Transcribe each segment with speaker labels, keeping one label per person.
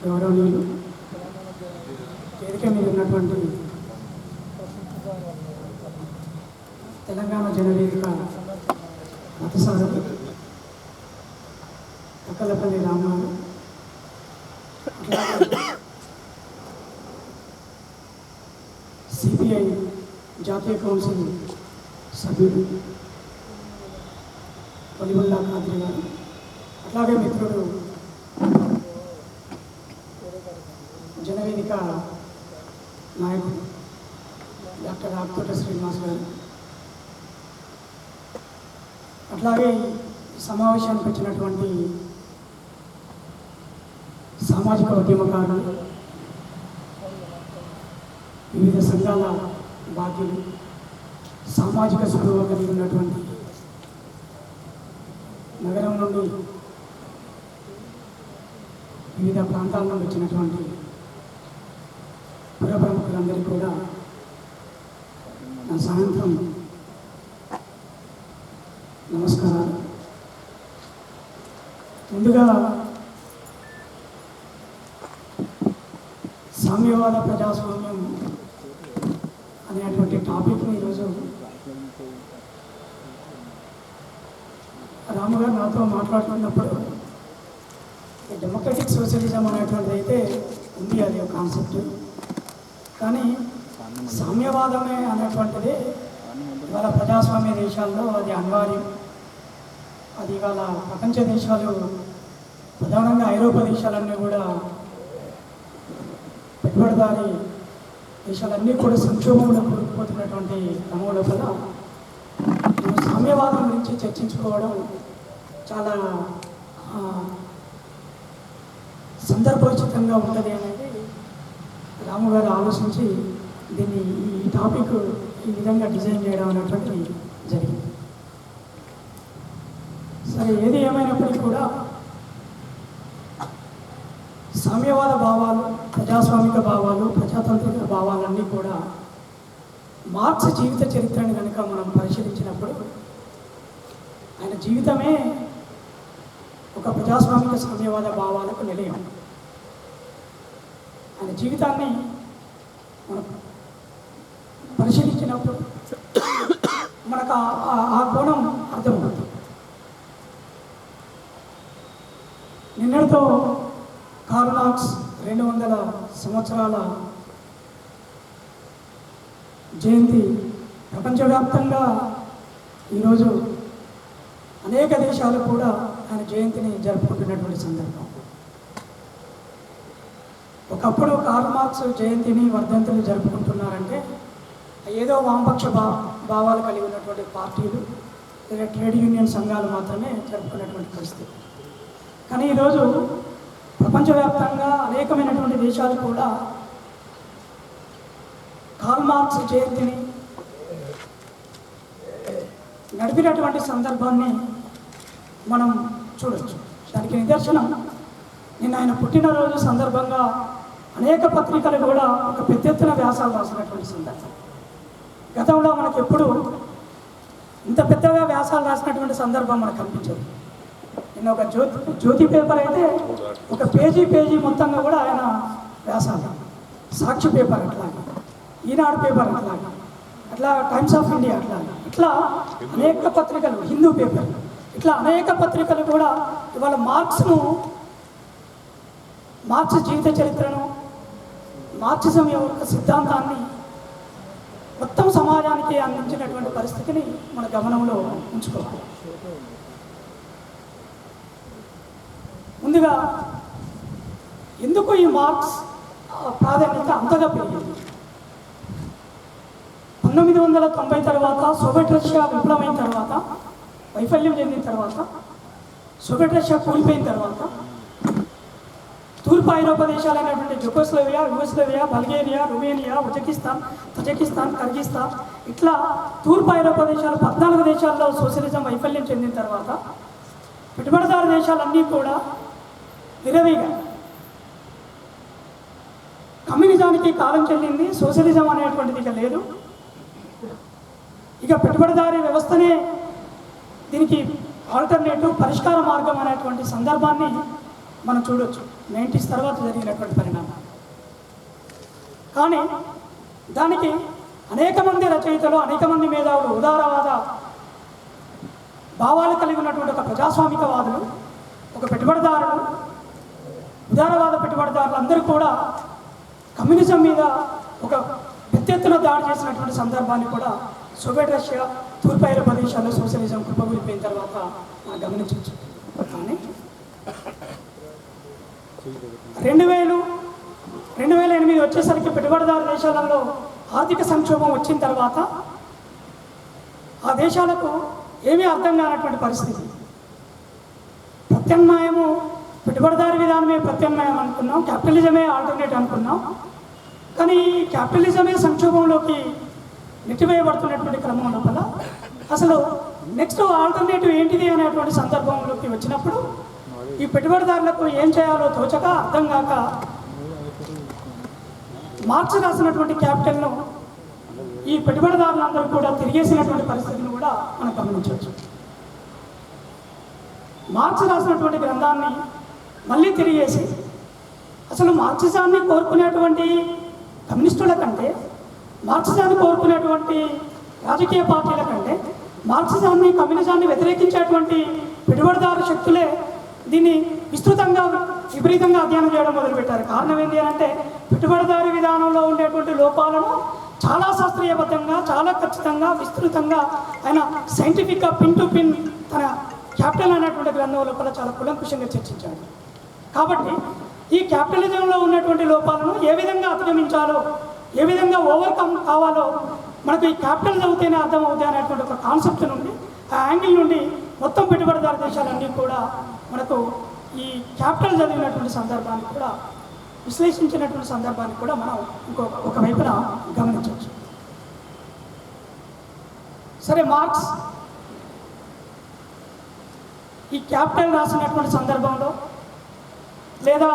Speaker 1: గౌరవనీయులు వేదిక మీద ఉన్నటువంటి తెలంగాణ జనవేదిక మతసారథి అక్కలపల్లి రామారావు, సిపిఐ జాతీయ కౌన్సిల్ సభ్యుడు వలివుల్లా ఖాద్రి గారు, అట్లాగే మిత్రుడు జనవేదిక నాయకుడు డాక్టర్ ఆకుతోట శ్రీనివాస్ గారు, అట్లాగే సమావేశానికి వచ్చినటువంటి సామాజిక ఉద్యమకారులు, వివిధ సంఘాల బాధ్యులు, సామాజిక స్పృహ కలిగి ఉన్నటువంటి నగరం నుండి వివిధ ప్రాంతాల నుండి వచ్చినటువంటి పుర ప్రముఖులందరికీ కూడా నా సాయంత్రం నమస్కారాలు. ముందుగా సామ్యవాద ప్రజాస్వామ్యం అనేటువంటి టాపిక్ని ఈరోజు రాము గారు నాతో మాట్లాడుతున్నప్పుడు డెమోక్రటిక్ సోషలిజం అనేటువంటిది అయితే ఉంది, అది ఒక కాన్సెప్ట్. కానీ సామ్యవాదమే అనేటువంటిది ఇవాళ ప్రజాస్వామ్య దేశాల్లో అది అనివార్యం. అది ఇవాళ ప్రపంచ దేశాలు, ప్రధానంగా ఐరోపా దేశాలన్నీ కూడా, పెట్టుబడిదారి దేశాలన్నీ కూడా సంక్షోభంలో కూరుకుపోతున్నటువంటి క్రమం లోపల సామ్యవాదం గురించి చర్చించుకోవడం చాలా సందర్భోచితంగా ఉంటుంది అనేది రాము గారు ఆలోచించి దీన్ని ఈ టాపిక్ ఈ విధంగా డిజైన్ చేయడం అనేటువంటిది జరిగింది. సరే, ఏది ఏమైనప్పటికీ కూడా సామ్యవాద భావాలు, ప్రజాస్వామిక భావాలు, ప్రజాతాంత్రిక భావాలన్నీ కూడా మార్క్స్ జీవిత చరిత్రని కనుక మనం పరిశీలించినప్పుడు ఆయన జీవితమే ఒక ప్రజాస్వామిక సామ్యవాద భావాలకు నిలయం. ఆయన జీవితాన్ని మనం పరిశీలించినప్పుడు మనకు ఆ కోణం అర్థమవుతుంది. నిన్నటితో కార్ల్ మార్క్స్ 200 సంవత్సరాల జయంతి ప్రపంచవ్యాప్తంగా ఈరోజు అనేక దేశాలు కూడా ఆయన జయంతిని జరుపుకుంటున్నటువంటి సందర్భం. ఒకప్పుడు కార్ల్ మార్క్స్ జయంతిని, వర్ధంతిని జరుపుకుంటున్నారంటే ఏదో వామపక్ష భావాలు కలిగి ఉన్నటువంటి పార్టీలు లేదా ట్రేడ్ యూనియన్ సంఘాలు మాత్రమే జరుపుకున్నటువంటి పరిస్థితి. కానీ ఈరోజు ప్రపంచవ్యాప్తంగా అనేకమైనటువంటి దేశాలు కూడా కార్ల్ మార్క్స్ జయంతిని నడిపినటువంటి సందర్భాన్ని మనం చూడవచ్చు. దానికి నిదర్శనం నిన్న ఆయన పుట్టినరోజు సందర్భంగా అనేక పత్రికలు కూడా ఒక పెద్ద ఎత్తున వ్యాసాలు రాసినటువంటి సందర్భం. గతంలో మనకు ఎప్పుడు ఇంత పెద్దగా వ్యాసాలు రాసినటువంటి సందర్భం మనకు కనిపించదు. నిన్న ఒక జ్యోతి పేపర్ అయితే ఒక పేజీ మొత్తంగా కూడా ఆయన వ్యాసాలు, సాక్షి పేపర్ అట్లాగా, ఈనాడు పేపర్ అట్లాగా, అట్లా టైమ్స్ ఆఫ్ ఇండియా ఇట్లా అనేక పత్రికలు, హిందూ పేపర్, ఇట్లా అనేక పత్రికలు కూడా ఇవాళ మార్క్స్ జీవిత చరిత్రను, మార్క్సిజం యొక్క సిద్ధాంతాన్ని మొత్తం సమాజానికి అందించినటువంటి పరిస్థితిని మన గమనంలో ఉంచుకోవాలి. ముందుగా ఎందుకు ఈ మార్క్స్ ప్రాధాన్యత అంతగా పెరిగింది? 1990 తర్వాత సోవియట్ రష్యా విప్లవమైన తర్వాత, వైఫల్యం చెందిన తర్వాత, సోవియట్ రష్యా కూలిపోయిన తర్వాత తూర్పు ఐరోపా దేశాలైనటువంటి Yugoslavia, Yugoslavia, Bulgaria, Romania, Uzbekistan, Tajikistan, Kyrgyzstan, ఇట్లా తూర్పు ఐరోపా దేశాలు 14 దేశాల్లో సోషలిజం వైఫల్యం చెందిన తర్వాత పెట్టుబడిదారు దేశాలన్నీ కూడా విరవిగా కమ్యూనిజానికి కాలం చెల్లింది, సోషలిజం అనేటువంటిది ఇక లేదు, ఇక పెట్టుబడిదారీ వ్యవస్థనే దీనికి ఆల్టర్నేటివ్ పరిష్కార మార్గం అనేటువంటి సందర్భాన్ని మనం చూడొచ్చు 90s తర్వాత జరిగినటువంటి పరిణామం. కానీ దానికి అనేక మంది రచయితలు, అనేక మంది మేధావులు, ఉదారవాద భావాలు కలిగి ఉన్నటువంటి ఒక ప్రజాస్వామికవాదులు, ఒక పెట్టుబడిదారులు, ఉదారవాద పెట్టుబడిదారులు అందరూ కూడా కమ్యూనిజం మీద ఒక పెద్ద ఎత్తున దాడి చేసినటువంటి సందర్భాన్ని కూడా సోవియట్ రష్యా, తూర్పు ఐరోపా దేశాల్లో సోషలిజం కుప్పకూలిపోయిన తర్వాత మనం గమనించవచ్చు. కానీ 2008 వచ్చేసరికి పెట్టుబడిదారు దేశాలలో ఆర్థిక సంక్షోభం వచ్చిన తర్వాత ఆ దేశాలకు ఏమీ అర్థం కానటువంటి పరిస్థితి. ప్రత్యామ్నాయము పెట్టుబడిదారు విధానమే ప్రత్యామ్నాయం అనుకున్నాం, క్యాపిటలిజమే ఆల్టర్నేట్ అనుకున్నాం. కానీ క్యాపిటలిజమే సంక్షోభంలోకి నెట్టివేయబడుతున్నటువంటి క్రమం లోపల అసలు నెక్స్ట్ ఆల్టర్నేటివ్ ఏంటిది అనేటువంటి సందర్భంలోకి వచ్చినప్పుడు ఈ పెట్టుబడిదారులకు ఏం చేయాలో తోచక, అర్థం కాక మార్క్స్ రాసినటువంటి క్యాపిటల్ను ఈ పెట్టుబడిదారులందరూ కూడా తిరిగేసినటువంటి పరిస్థితిని కూడా మనం గమనించవచ్చు. మార్క్స్ రాసినటువంటి గ్రంథాన్ని మళ్ళీ తిరిగేసి అసలు మార్క్సిజాన్ని కోరుకునేటువంటి కమ్యూనిస్టుల కంటే, మార్క్సిజాన్ని కోరుకునేటువంటి రాజకీయ పార్టీల కంటే, మార్క్సిజాన్ని కమ్యూనిజాన్ని వ్యతిరేకించేటువంటి పెట్టుబడిదారు శక్తులే దీన్ని విస్తృతంగా విపరీతంగా అధ్యయనం చేయడం మొదలుపెట్టారు. కారణం ఏంటి అంటే పెట్టుబడిదారు విధానంలో ఉండేటువంటి లోపాలను చాలా శాస్త్రీయబద్ధంగా, చాలా ఖచ్చితంగా, విస్తృతంగా ఆయన సైంటిఫిక్గా పిన్ టు పిన్ తన క్యాపిటల్ అనేటువంటి గ్రంథం లోపల చాలా కులంకుశంగా చర్చించాడు. కాబట్టి ఈ క్యాపిటలిజంలో ఉన్నటువంటి లోపాలను ఏ విధంగా అధిగమించాలో, ఏ విధంగా ఓవర్కమ్ కావాలో మనకు ఈ క్యాపిటల్ చదివితేనే అర్థమవుతుంది అనేటువంటి ఒక కాన్సెప్ట్ నుండి, ఆ యాంగిల్ నుండి మొత్తం పెట్టుబడిదారు దేశాలన్నీ కూడా మనకు ఈ క్యాపిటల్ చదివినటువంటి సందర్భాన్ని కూడా, విశ్లేషించినటువంటి సందర్భాన్ని కూడా మనం ఒక వైపున గమనించవచ్చు. సరే, మార్క్స్ ఈ క్యాపిటల్ రాసినటువంటి సందర్భంలో లేదా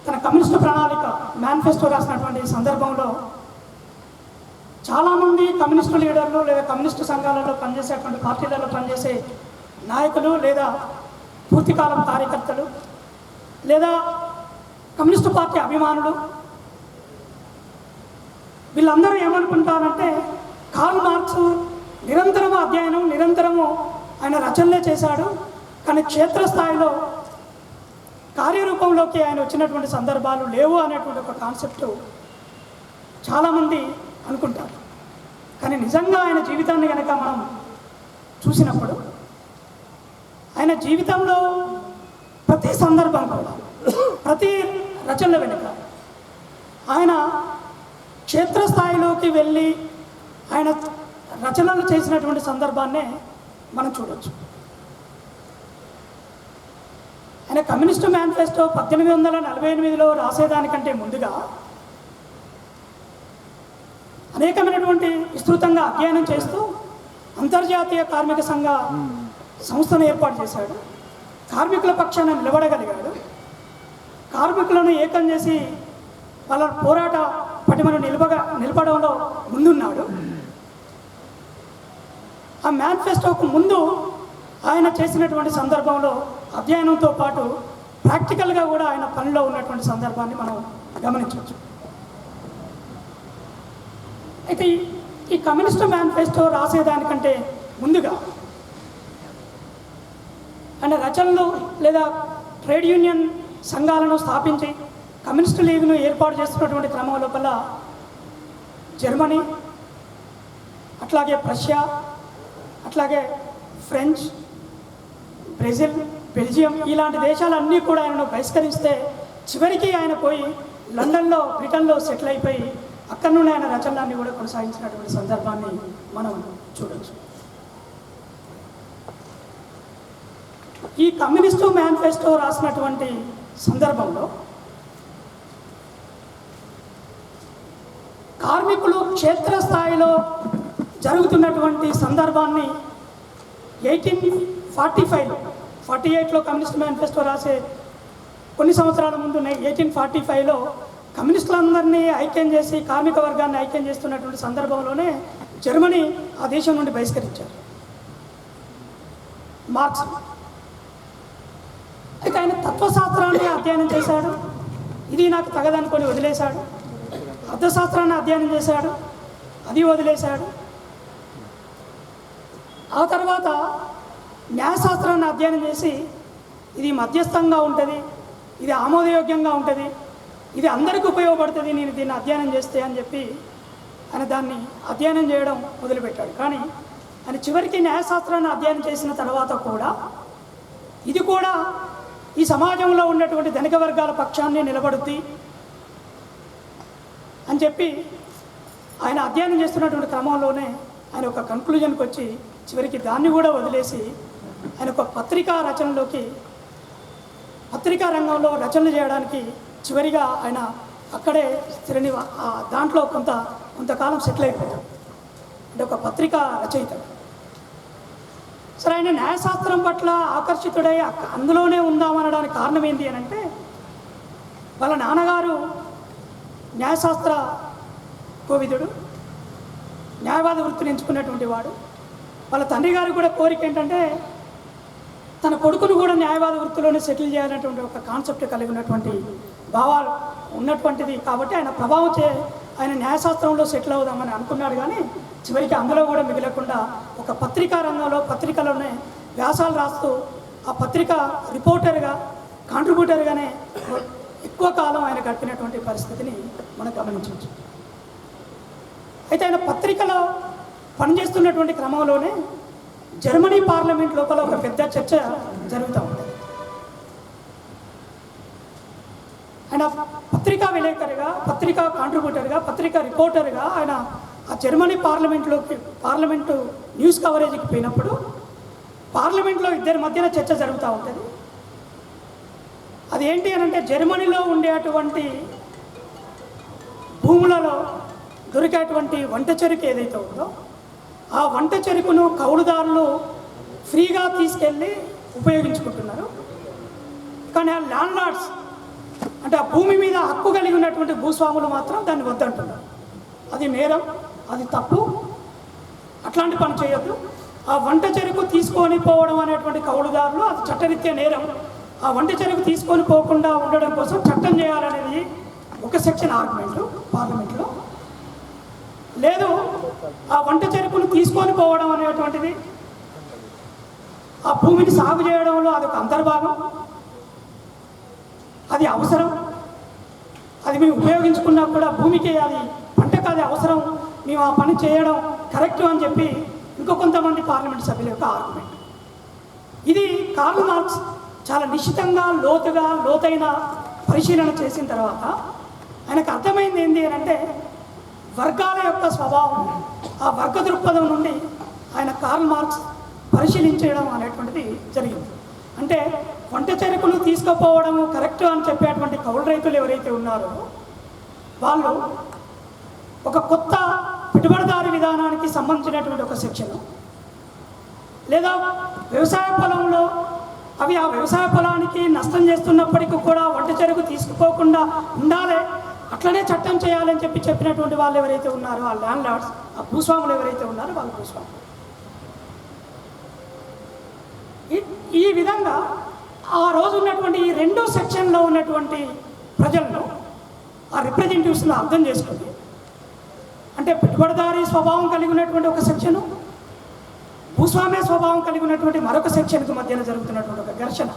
Speaker 1: తన కమ్యూనిస్టు ప్రణాళిక మేనిఫెస్టో రాసినటువంటి సందర్భంలో చాలామంది కమ్యూనిస్టు లీడర్లు లేదా కమ్యూనిస్టు సంఘాలలో పనిచేసేటువంటి పార్టీలలో పనిచేసే నాయకులు లేదా పూర్తికాలం కార్యకర్తలు లేదా కమ్యూనిస్టు పార్టీ అభిమానులు వీళ్ళందరూ ఏమనుకుంటారంటే కార్ల్ మార్క్స్ నిరంతరము అధ్యయనం, నిరంతరము ఆయన రచనలే చేశాడు, కానీ క్షేత్రస్థాయిలో కార్యరూపంలోకి ఆయన వచ్చినటువంటి సందర్భాలు లేవు అనేటువంటి ఒక కాన్సెప్ట్ చాలామంది అనుకుంటారు. కానీ నిజంగా ఆయన జీవితాన్ని కనుక మనం చూసినప్పుడు ఆయన జీవితంలో ప్రతి సందర్భం కూడా, ప్రతి రచనల వెనుక ఆయన క్షేత్రస్థాయిలోకి వెళ్ళి ఆయన రచనలు చేసినటువంటి సందర్భాన్నే మనం చూడవచ్చు. ఆయన కమ్యూనిస్టు మేనిఫెస్టో 1848లో రాసేదానికంటే ముందుగా అనేకమైనటువంటి విస్తృతంగా అధ్యయనం చేస్తూ అంతర్జాతీయ కార్మిక సంఘ సంస్థను ఏర్పాటు చేశాడు. కార్మికుల పక్షాన నిలబడగలిగాడు. కార్మికులను ఏకం చేసి వాళ్ళ పోరాట పటిమను నిలబడంలో ముందున్నాడు. ఆ మేనిఫెస్టోకు ముందు ఆయన చేసినటువంటి సందర్భంలో అధ్యయనంతో పాటు ప్రాక్టికల్గా కూడా ఆయన పనిలో ఉన్నటువంటి సందర్భాన్ని మనం గమనించవచ్చు. అయితే ఈ కమ్యూనిస్టు మేనిఫెస్టో రాసేదానికంటే ముందుగా ఆయన రచనలు లేదా ట్రేడ్ యూనియన్ సంఘాలను స్థాపించి కమ్యూనిస్టు లీగ్ను ఏర్పాటు చేస్తున్నటువంటి క్రమం లోపల జర్మనీ, అట్లాగే ప్రష్యా, అట్లాగే ఫ్రెంచ్, బ్రెజిల్, బెల్జియం ఇలాంటి దేశాలన్నీ కూడా ఆయనను బహిష్కరిస్తే చివరికి ఆయన పోయి లండన్లో, బ్రిటన్లో సెటిల్ అయిపోయి అక్కడి నుండి ఆయన రచనలన్నీ కూడా కొనసాగించినటువంటి సందర్భాన్ని మనం చూడవచ్చు. ఈ కమ్యూనిస్టు మేనిఫెస్టో రాసినటువంటి సందర్భంలో కార్మికులు క్షేత్రస్థాయిలో జరుగుతున్నటువంటి సందర్భాన్ని 1845లో 48లో కమ్యూనిస్ట్ మేనిఫెస్టో రాసే కొన్ని సంవత్సరాల ముందు 1845లో కమ్యూనిస్టులందరినీ ఐక్యం చేసి కార్మిక వర్గాన్ని ఐక్యం చేస్తున్నటువంటి సందర్భంలోనే జర్మనీ ఆ దేశం నుండి బహిష్కరించారు మార్క్స్. అయితే ఆయన తత్వశాస్త్రాన్ని అధ్యయనం చేశాడు, ఇది నాకు తగదనుకొని వదిలేశాడు. అర్థశాస్త్రాన్ని అధ్యయనం చేశాడు, అది వదిలేశాడు. ఆ తర్వాత న్యాయశాస్త్రాన్ని అధ్యయనం చేసి ఇది మధ్యస్థంగా ఉంటుంది, ఇది ఆమోదయోగ్యంగా ఉంటుంది, ఇది అందరికీ ఉపయోగపడుతుంది, నేను దీన్ని అధ్యయనం చేస్తే అని చెప్పి ఆయన దాన్ని అధ్యయనం చేయడం మొదలుపెట్టాడు. కానీ ఆయన చివరికి న్యాయశాస్త్రాన్ని అధ్యయనం చేసిన తర్వాత కూడా ఇది కూడా ఈ సమాజంలో ఉన్నటువంటి ధనిక వర్గాల పక్షాన్ని నిలబడుద్ది అని చెప్పి ఆయన అధ్యయనం చేస్తున్నటువంటి క్రమంలోనే ఆయన ఒక కన్క్లూజన్కి వచ్చి చివరికి దాన్ని కూడా వదిలేసి ఆయన ఒక పత్రికా రంగంలో రచనలు చేయడానికి చివరిగా ఆయన అక్కడే దాంట్లో కొంతకాలం సెటిల్ అయిపోతాడు. అంటే ఒక పత్రికా రచయిత. సరే, ఆయన న్యాయశాస్త్రం పట్ల ఆకర్షితుడై అందులోనే ఉందామనడానికి కారణం ఏంటి అని అంటే, వాళ్ళ నాన్నగారు న్యాయశాస్త్ర కోవిదుడు, న్యాయవాద వృత్తిని ఎంచుకున్నటువంటి వాడు. వాళ్ళ తండ్రి గారికి కూడా కోరిక ఏంటంటే తన కొడుకును కూడా న్యాయవాద వృత్తిలోనే సెటిల్ చేయాలనేటువంటి ఒక కాన్సెప్ట్ కలిగి ఉన్నటువంటి భావాలు ఉన్నటువంటిది. కాబట్టి ఆయన ప్రభావం ఆయన న్యాయశాస్త్రంలో సెటిల్ అవుదామని అనుకున్నాడు. కానీ చివరికి అందులో కూడా మిగలకుండా ఒక పత్రికా రంగంలో పత్రికలోనే వ్యాసాలు రాస్తూ ఆ పత్రిక రిపోర్టర్గా కాంట్రిబ్యూటర్గానే ఎక్కువ కాలం ఆయన గడిపినటువంటి పరిస్థితిని మనం గమనించవచ్చు. అయితే ఆయన పత్రికలో పనిచేస్తున్నటువంటి క్రమంలోనే జర్మనీ పార్లమెంట్ లోపల ఒక పెద్ద చర్చ జరుగుతూ ఉంటుంది. ఆయన పత్రికా విలేకరిగా, పత్రికా కాంట్రిబ్యూటర్గా, పత్రికా రిపోర్టర్గా ఆయన ఆ జర్మనీ పార్లమెంటు న్యూస్ కవరేజ్కి పోయినప్పుడు పార్లమెంట్లో ఇద్దరి మధ్యన చర్చ జరుగుతూ ఉంటుంది. అదేంటి అని అంటే, జర్మనీలో ఉండేటువంటి భూములలో దొరికేటువంటి వంట చెరుకు ఏదైతే ఉందో ఆ వంట చెరుకును కౌలుదారులు ఫ్రీగా తీసుకెళ్ళి ఉపయోగించుకుంటున్నారు. కానీ ఆ ల్యాండ్ లార్డ్స్ అంటే ఆ భూమి మీద హక్కు కలిగి ఉన్నటువంటి భూస్వాములు మాత్రం దాన్ని వద్దంటున్నారు. అది నేరం, అది తప్పు, అట్లాంటి పని చేయొద్దు. ఆ వంట చెరుకు తీసుకొని పోవడం అనేటువంటి కౌలుదారులు అది చట్టరీత్యా నేరం. ఆ వంట చెరుకు తీసుకొని పోకుండా ఉండడం కోసం చట్టం చేయాలనేది ఒక సెక్షన్ ఆర్గ్యుమెంట్ పార్లమెంట్లో. లేదు, ఆ వంట చెరుకును తీసుకొని పోవడం అనేటువంటిది ఆ భూమిని సాగు చేయడంలో అదొక అంతర్భాగం, అది అవసరం, అది మేము ఉపయోగించుకున్నా కూడా భూమికి అది పంటకు అది అవసరం, మేము ఆ పని చేయడం కరెక్టు అని చెప్పి కొంతమంది పార్లమెంట్ సభ్యుల యొక్క ఆర్గ్యుమెంట్. ఇది కార్ల్ మార్క్స్ చాలా నిశ్చితంగా లోతైన పరిశీలన చేసిన తర్వాత ఆయనకు అర్థమైంది ఏంటి అని అంటే, వర్గాల యొక్క స్వభావం, ఆ వర్గ దృక్పథం నుండి ఆయన కార్ల్ మార్క్స్ పరిశీలించడం అనేటువంటిది జరిగింది. అంటే వంట చెరుకును తీసుకుపోవడం కరెక్ట్ అని చెప్పేటువంటి కౌలు రైతులు ఎవరైతే ఉన్నారో వాళ్ళు ఒక కొత్త పెట్టుబడిదారీ విధానానికి సంబంధించినటువంటి ఒక సెక్షన్, లేదా వ్యవసాయ పొలంలో అవి ఆ వ్యవసాయ పొలానికి నష్టం చేస్తున్నప్పటికీ కూడా వంట చెరుకు తీసుకుపోకుండా ఉండాలి, అట్లనే చట్టం చేయాలని చెప్పినటువంటి వాళ్ళు ఎవరైతే ఉన్నారో ఆ ల్యాండ్ లార్డ్స్, ఆ భూస్వాములు ఎవరైతే ఉన్నారో వాళ్ళు భూస్వాములు. ఈ విధంగా ఆ రోజు ఉన్నటువంటి ఈ రెండో సెక్షన్లో ఉన్నటువంటి ప్రజలను ఆ రిప్రజెంటేటివ్స్ను అర్థం చేసుకొని, అంటే పెట్టుబడిదారీ స్వభావం కలిగి ఉన్నటువంటి ఒక సెక్షను, భూస్వామ్య స్వభావం కలిగి ఉన్నటువంటి మరొక సెక్షన్కి మధ్యన జరుగుతున్నటువంటి ఒక ఘర్షణ,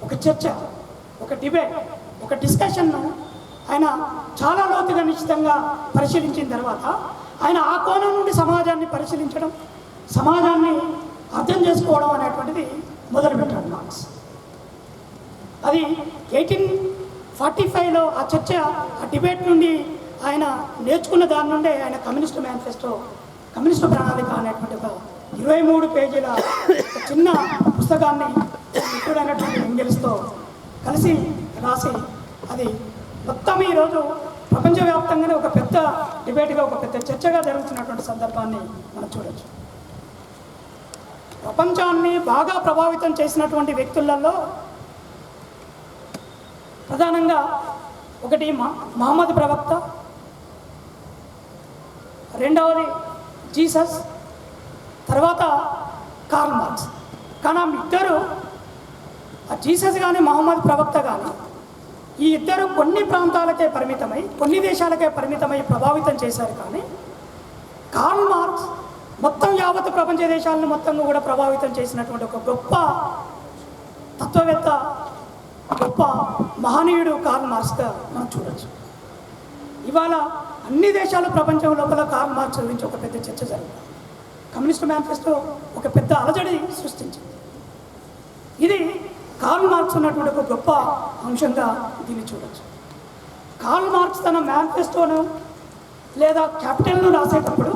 Speaker 1: ఒక చర్చ, ఒక డిబేట్, ఒక డిస్కషన్ను ఆయన చాలా లోతుగా నిశ్చితంగా పరిశీలించిన తర్వాత ఆయన ఆ కోణం నుండి సమాజాన్ని పరిశీలించడం, సమాజాన్ని అర్థం చేసుకోవడం అనేటువంటిది మొదలుపెట్టాడు మార్క్స్. అది 1845లో ఆ చర్చ, ఆ డిబేట్ నుండి ఆయన నేర్చుకున్న దాని నుండే ఆయన కమ్యూనిస్టు మేనిఫెస్టో, కమ్యూనిస్టు ప్రణాళిక అనేటువంటి ఒక 23 పేజీల చిన్న పుస్తకాన్ని మిత్రుడైనటువంటి ఎంగెల్స్తో కలిసి రాసి, అది మొత్తం ఈరోజు ప్రపంచవ్యాప్తంగానే ఒక పెద్ద డిబేట్గా, ఒక పెద్ద చర్చగా జరుగుతున్నటువంటి సందర్భాన్ని మనం చూడవచ్చు. ప్రపంచాన్ని బాగా ప్రభావితం చేసినటువంటి వ్యక్తులలో ప్రధానంగా ఒకటి మహమ్మద్ ప్రవక్త, రెండవది జీసస్, తర్వాత కార్ల్ మార్క్స్. కానీ ఆ ఇద్దరు ఆ జీసస్ కానీ మహమ్మద్ ప్రవక్త కానీ ఈ ఇద్దరు కొన్ని ప్రాంతాలకే పరిమితమై కొన్ని దేశాలకే పరిమితమై ప్రభావితం చేశారు. కానీ కార్ల్ మార్క్స్ మొత్తం యావత్ ప్రపంచ దేశాలను మొత్తం కూడా ప్రభావితం చేసినటువంటి ఒక గొప్ప తత్వవేత్త, గొప్ప మహనీయుడు కార్ల్ మార్క్స్గా మనం చూడవచ్చు. ఇవాళ అన్ని దేశాలు ప్రపంచం లోపల కార్ల్ మార్క్స్ గురించి ఒక పెద్ద చర్చ జరుగుతుంది. కమ్యూనిస్ట్ మేనిఫెస్టో ఒక పెద్ద అలజడి సృష్టించింది. ఇది కార్ల్ మార్క్స్ ఉన్నటువంటి ఒక గొప్ప అంశంగా దీన్ని చూడవచ్చు. కార్ల్ మార్క్స్ తన మేనిఫెస్టోను లేదా క్యాపిటల్ను రాసేటప్పుడు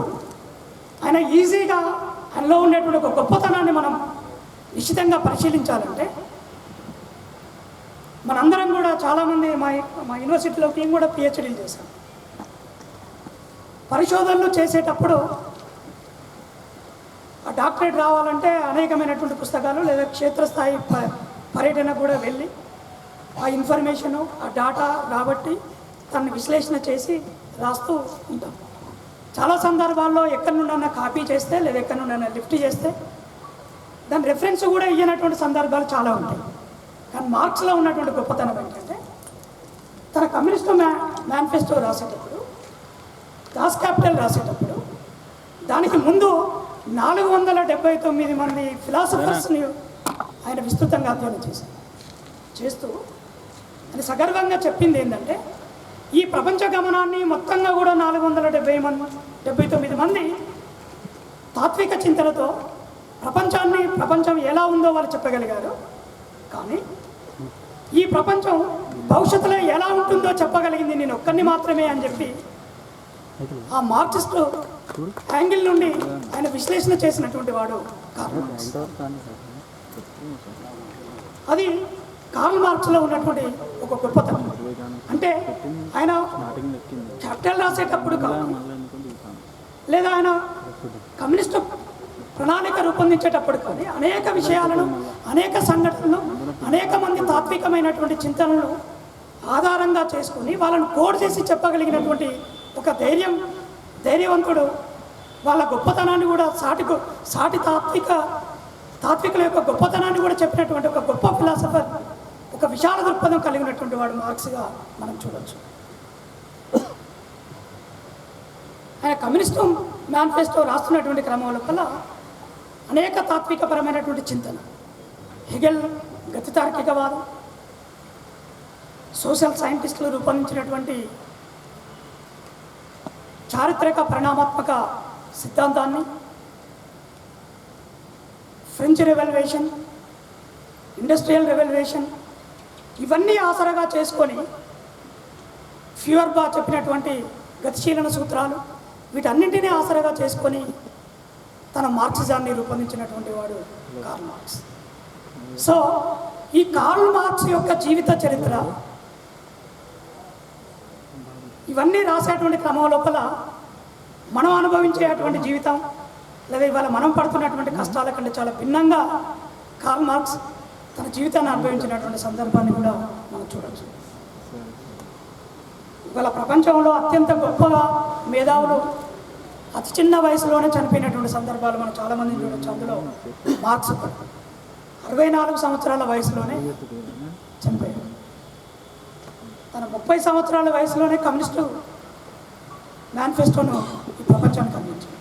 Speaker 1: ఆయన ఈజీగా ఆయనలో ఉండేటువంటి ఒక గొప్పతనాన్ని మనం నిశ్చితంగా పరిశీలించాలంటే మనందరం కూడా చాలామంది మా యూనివర్సిటీలో మేము కూడా పిహెచ్డీలు చేశాం. పరిశోధనలు చేసేటప్పుడు ఆ డాక్టరేట్ రావాలంటే అనేకమైనటువంటి పుస్తకాలు లేదా క్షేత్రస్థాయి పర్యటన కూడా వెళ్ళి ఆ ఇన్ఫర్మేషను ఆ డాటా రాబట్టి దాన్ని విశ్లేషణ చేసి రాస్తూ ఉంటాం. చాలా సందర్భాల్లో ఎక్కడి నుండైనా కాపీ చేస్తే లేదా ఎక్కడి నుండైనా లిఫ్ట్ చేస్తే దాని రెఫరెన్స్ కూడా ఇయ్యనటువంటి సందర్భాలు చాలా ఉంటాయి. కానీ మార్క్స్లో ఉన్నటువంటి గొప్పతనం ఏంటంటే తన కమ్యూనిస్టు మేనిఫెస్టో రాసేటప్పుడు, దాస్ క్యాపిటల్ రాసేటప్పుడు దానికి ముందు 479 మంది ఫిలాసఫర్స్ని ఆయన విస్తృతంగా అధ్యయనం చేస్తూ ఆయన సగర్వంగా చెప్పింది ఏంటంటే ఈ ప్రపంచ గమనాన్ని మొత్తంగా కూడా 479 మంది తాత్విక చింతనతో ప్రపంచం ఎలా ఉందో వాళ్ళు చెప్పగలిగారు. కానీ ఈ ప్రపంచం భవిష్యత్తులో ఎలా ఉంటుందో చెప్పగలిగింది నేను ఒక్కరిని మాత్రమే అని చెప్పి ఆ మార్క్సిస్ట్ యాంగిల్ నుండి ఆయన విశ్లేషణ చేసినటువంటి వాడు కార్ల్ మార్క్స్. అది కార్ల్ మార్క్స్లో ఉన్నటువంటి ఒక గొప్పతనం. అంటే ఆయన క్యాపిటల్ రాసేటప్పుడు కానీ లేదా ఆయన కమ్యూనిస్టు ప్రణాళిక రూపొందించేటప్పుడు కానీ అనేక విషయాలను, అనేక సంఘటనలు, అనేక మంది తాత్వికమైనటువంటి చింతనలను ఆధారంగా చేసుకుని వాళ్ళను కోడ్ చేసి చెప్పగలిగినటువంటి ఒక ధైర్యవంతుడు, వాళ్ళ గొప్పతనాన్ని కూడా సాటి తాత్వికుల యొక్క గొప్పతనాన్ని కూడా చెప్పినటువంటి ఒక గొప్ప ఫిలాసఫర్, ఒక విశాల దృక్పథం కలిగినటువంటి వాడు మార్క్స్గా మనం చూడవచ్చు. ఆయన కమ్యూనిస్టు మేనిఫెస్టో రాస్తున్నటువంటి క్రమం లోపల అనేక తాత్వికపరమైనటువంటి చింతన, హెగెల్ గతి తార్కికవాదం, సోషల్ సైంటిస్టులు రూపొందించినటువంటి చారిత్రక పరిణామాత్మక సిద్ధాంతాన్ని, ఫ్రెంచ్ రెవల్యూషన్, ఇండస్ట్రియల్ రెవల్యూషన్, ఇవన్నీ ఆసరాగా చేసుకొని ఫ్యూర్బా చెప్పినటువంటి గతిశీలన సూత్రాలు, వీటన్నింటినీ ఆసరాగా చేసుకొని తన మార్క్సిజాన్ని రూపొందించినటువంటి వాడు కార్ల్ మార్క్స్. సో ఈ కార్ల్ మార్క్స్ యొక్క జీవిత చరిత్ర ఇవన్నీ రాసేటువంటి క్రమం లోపల మనం అనుభవించేటువంటి జీవితం లేదా ఇవాళ మనం పడుతున్నటువంటి కష్టాల కంటే చాలా భిన్నంగా కార్ల్ మార్క్స్ తన జీవితాన్ని అనుభవించినటువంటి సందర్భాన్ని కూడా మనం చూడవచ్చు. ఇవాళ ప్రపంచంలో అత్యంత గొప్పగా మేధావులు అతి చిన్న వయసులోనే చనిపోయినటువంటి సందర్భాలు మనం చాలామందిని చూడవచ్చు. అందులో మార్క్స్ 64 సంవత్సరాల వయసులోనే చనిపోయాడు. తన 30 సంవత్సరాల వయసులోనే కమ్యూనిస్టు మేనిఫెస్టోను ఈ ప్రపంచానికి అందించాడు.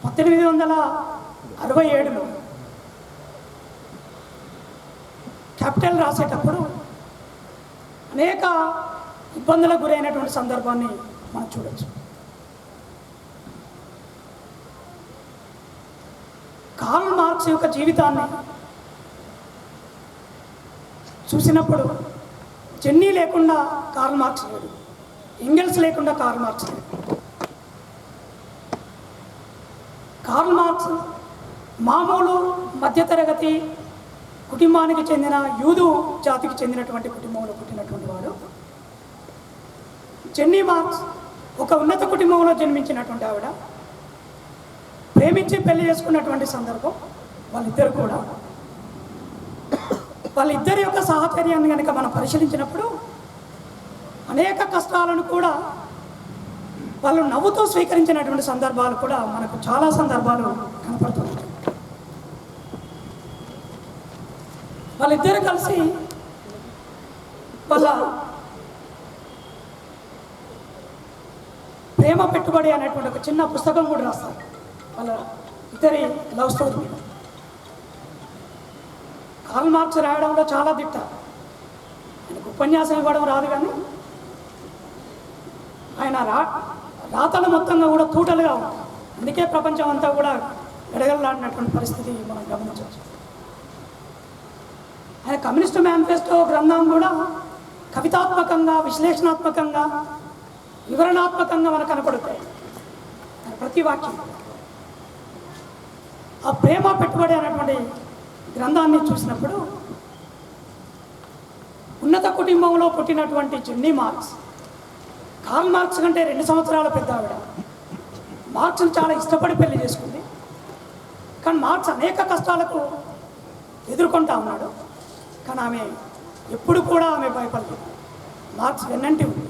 Speaker 1: 1867లో క్యాపిటల్ రాసేటప్పుడు అనేక ఇబ్బందులకు గురైనటువంటి సందర్భాన్ని మనం చూడవచ్చు. కార్ల్ మార్క్స్ యొక్క జీవితాన్ని చూసినప్పుడు జెన్నీ లేకుండా కార్ల్ మార్క్స్ లేడు, ఎంగెల్స్ లేకుండా కార్ల్ మార్క్స్ లేడు. కార్ల్ మార్క్స్ మామూలు మధ్యతరగతి కుటుంబానికి చెందిన యూదు జాతికి చెందినటువంటి కుటుంబంలో పుట్టినటువంటి వాడు. జెన్నీ మార్క్స్ ఒక ఉన్నత కుటుంబంలో జన్మించినటువంటి ఆవిడ, ప్రేమించి పెళ్లి చేసుకున్నటువంటి సందర్భం. వాళ్ళిద్దరి యొక్క సాహచర్యాన్ని కనుక మనం పరిశీలించినప్పుడు అనేక కష్టాలను కూడా వాళ్ళు నవ్వుతూ స్వీకరించినటువంటి సందర్భాలు కూడా మనకు చాలా సందర్భాలు కనపడుతున్నాయి. వాళ్ళిద్దరూ కలిసి వాళ్ళ ప్రేమ పెట్టుబడి అనేటువంటి ఒక చిన్న పుస్తకం కూడా రాస్తారు వాళ్ళ ఇద్దరి లవ్ స్టోరీ మీద. కార్ల్ మార్క్స్ రాయడంలో చాలా దిట్ట. ఆయనకు ఉపన్యాసం ఇవ్వడం రాదు, కానీ ఆయన రాతలు మొత్తంగా కూడా తూటలుగా ఉంటాయి. అందుకే ప్రపంచం అంతా కూడా ఎడగలాడినటువంటి పరిస్థితి మనం గమనించవచ్చు. ఆయన కమ్యూనిస్టు మేనిఫెస్టో గ్రంథం కూడా కవితాత్మకంగా, విశ్లేషణాత్మకంగా, వివరణాత్మకంగా మనకు కనపడతాయి ప్రతి వాక్యం. ఆ ప్రేమ పెట్టుబడి అనేటువంటి గ్రంథాన్ని చూసినప్పుడు ఉన్నత కుటుంబంలో పుట్టినటువంటి జెన్నీ మార్క్స్, కార్ల్ మార్క్స్ కంటే 2 సంవత్సరాల పెద్ద ఆవిడ, మార్క్స్ని చాలా ఇష్టపడి పెళ్లి చేసుకుంది. కానీ మార్క్స్ అనేక కష్టాలకు ఎదుర్కొంటా ఉన్నాడు. కానీ ఆమె ఎప్పుడు కూడా ఆమె భయపడలేదు. మార్క్స్ వెన్నంటి ఉంది.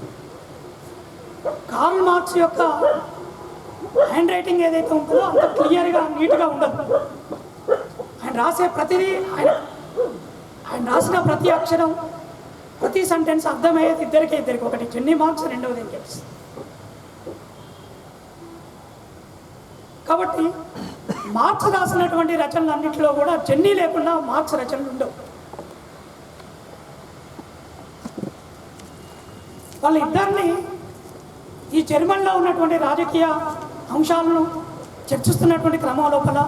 Speaker 1: కార్ల్ మార్క్స్ యొక్క హ్యాండ్ రైటింగ్ ఏదైతే ఉంటుందో అంత క్లియర్గా, నీట్గా ఉండదు. ఆయన రాసే ప్రతిదీ, ఆయన రాసిన ప్రతి అక్షరం, ప్రతి సెంటెన్స్ అర్థమయ్యేది ఇద్దరికి. ఒకటి జెన్నీ మార్క్స్, రెండవది ఎంగెల్స్. కాబట్టి మార్క్స్ రాసినటువంటి రచనలన్నింటిలో కూడా జెన్నీ లేకుండా మార్క్స్ రచనలు ఉండవు. వాళ్ళిద్దరిని ఈ జర్మన్లో ఉన్నటువంటి రాజకీయ అంశాలను చర్చిస్తున్నటువంటి క్రమం లోపల,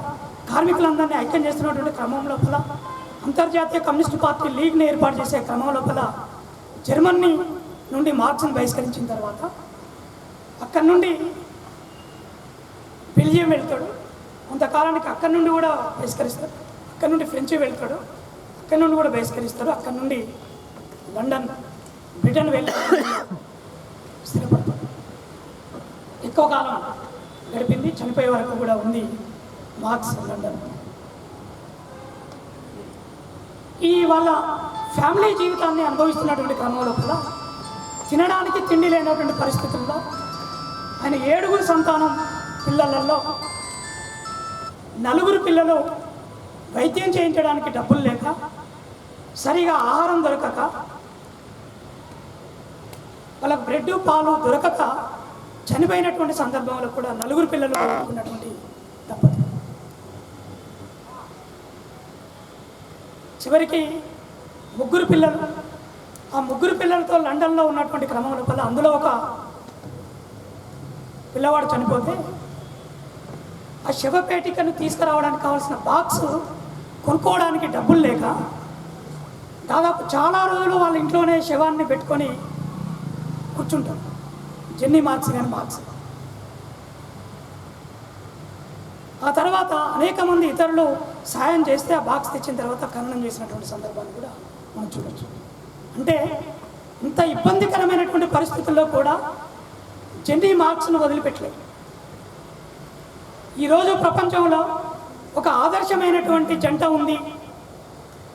Speaker 1: కార్మికులందరినీ ఐక్యం చేస్తున్నటువంటి క్రమం లోపల, అంతర్జాతీయ కమ్యూనిస్టు పార్టీ లీగ్ని ఏర్పాటు చేసే క్రమం లోపల జర్మనీ నుండి మార్క్స్ని బహిష్కరించిన తర్వాత అక్కడి నుండి బెల్జియం వెళ్తాడు. కొంతకాలానికి అక్కడి నుండి కూడా బహిష్కరిస్తారు. అక్కడి నుండి ఫ్రెంచ్ వెళ్తాడు, అక్కడి నుండి కూడా బహిష్కరిస్తారు. అక్కడి నుండి లండన్, బ్రిటన్ వెళ్ళి స్థిరపడతాడు. ఎక్కువ కాలం గడిపింది, చనిపోయే వరకు కూడా ఉంది మార్క్స్ లండన్. ఈ వాళ్ళ ఫ్యామిలీ జీవితాన్ని అనుభవిస్తున్నటువంటి క్రమంలో కూడా తినడానికి తిండి లేనటువంటి పరిస్థితుల్లో ఆయన 7 సంతానం పిల్లలలో 4 పిల్లలు వైద్యం చేయించడానికి డబ్బులు లేక, సరిగా ఆహారం దొరకక, వాళ్ళకు బ్రెడ్ పాలు దొరకక చనిపోయినటువంటి సందర్భంలో కూడా 4 పిల్లలు కోరుకున్నటువంటి దంపతులు. చివరికి 3 పిల్లలు. ఆ 3 పిల్లలతో లండన్లో ఉన్నటువంటి క్రమం లోపల అందులో ఒక పిల్లవాడు చనిపోతే ఆ శవపేటికను తీసుకురావడానికి కావాల్సిన బాక్స్ కొనుక్కోవడానికి డబ్బులు లేక దాదాపు చాలా రోజులు వాళ్ళ ఇంట్లోనే శవాన్ని పెట్టుకొని కూర్చుంటారు జెన్నీ మార్క్స్ కానీ మార్క్స్. ఆ తర్వాత అనేక మంది ఇతరులు సాయం చేస్తే ఆ బాక్స్ తెచ్చిన తర్వాత ఖననం చేసినటువంటి సందర్భాన్ని కూడా మనం చూడవచ్చు. అంటే ఇంత ఇబ్బందికరమైనటువంటి పరిస్థితుల్లో కూడా జెన్నీ మార్క్స్ను వదిలిపెట్టలేదు. ఈరోజు ప్రపంచంలో ఒక ఆదర్శమైనటువంటి జంట ఉంది,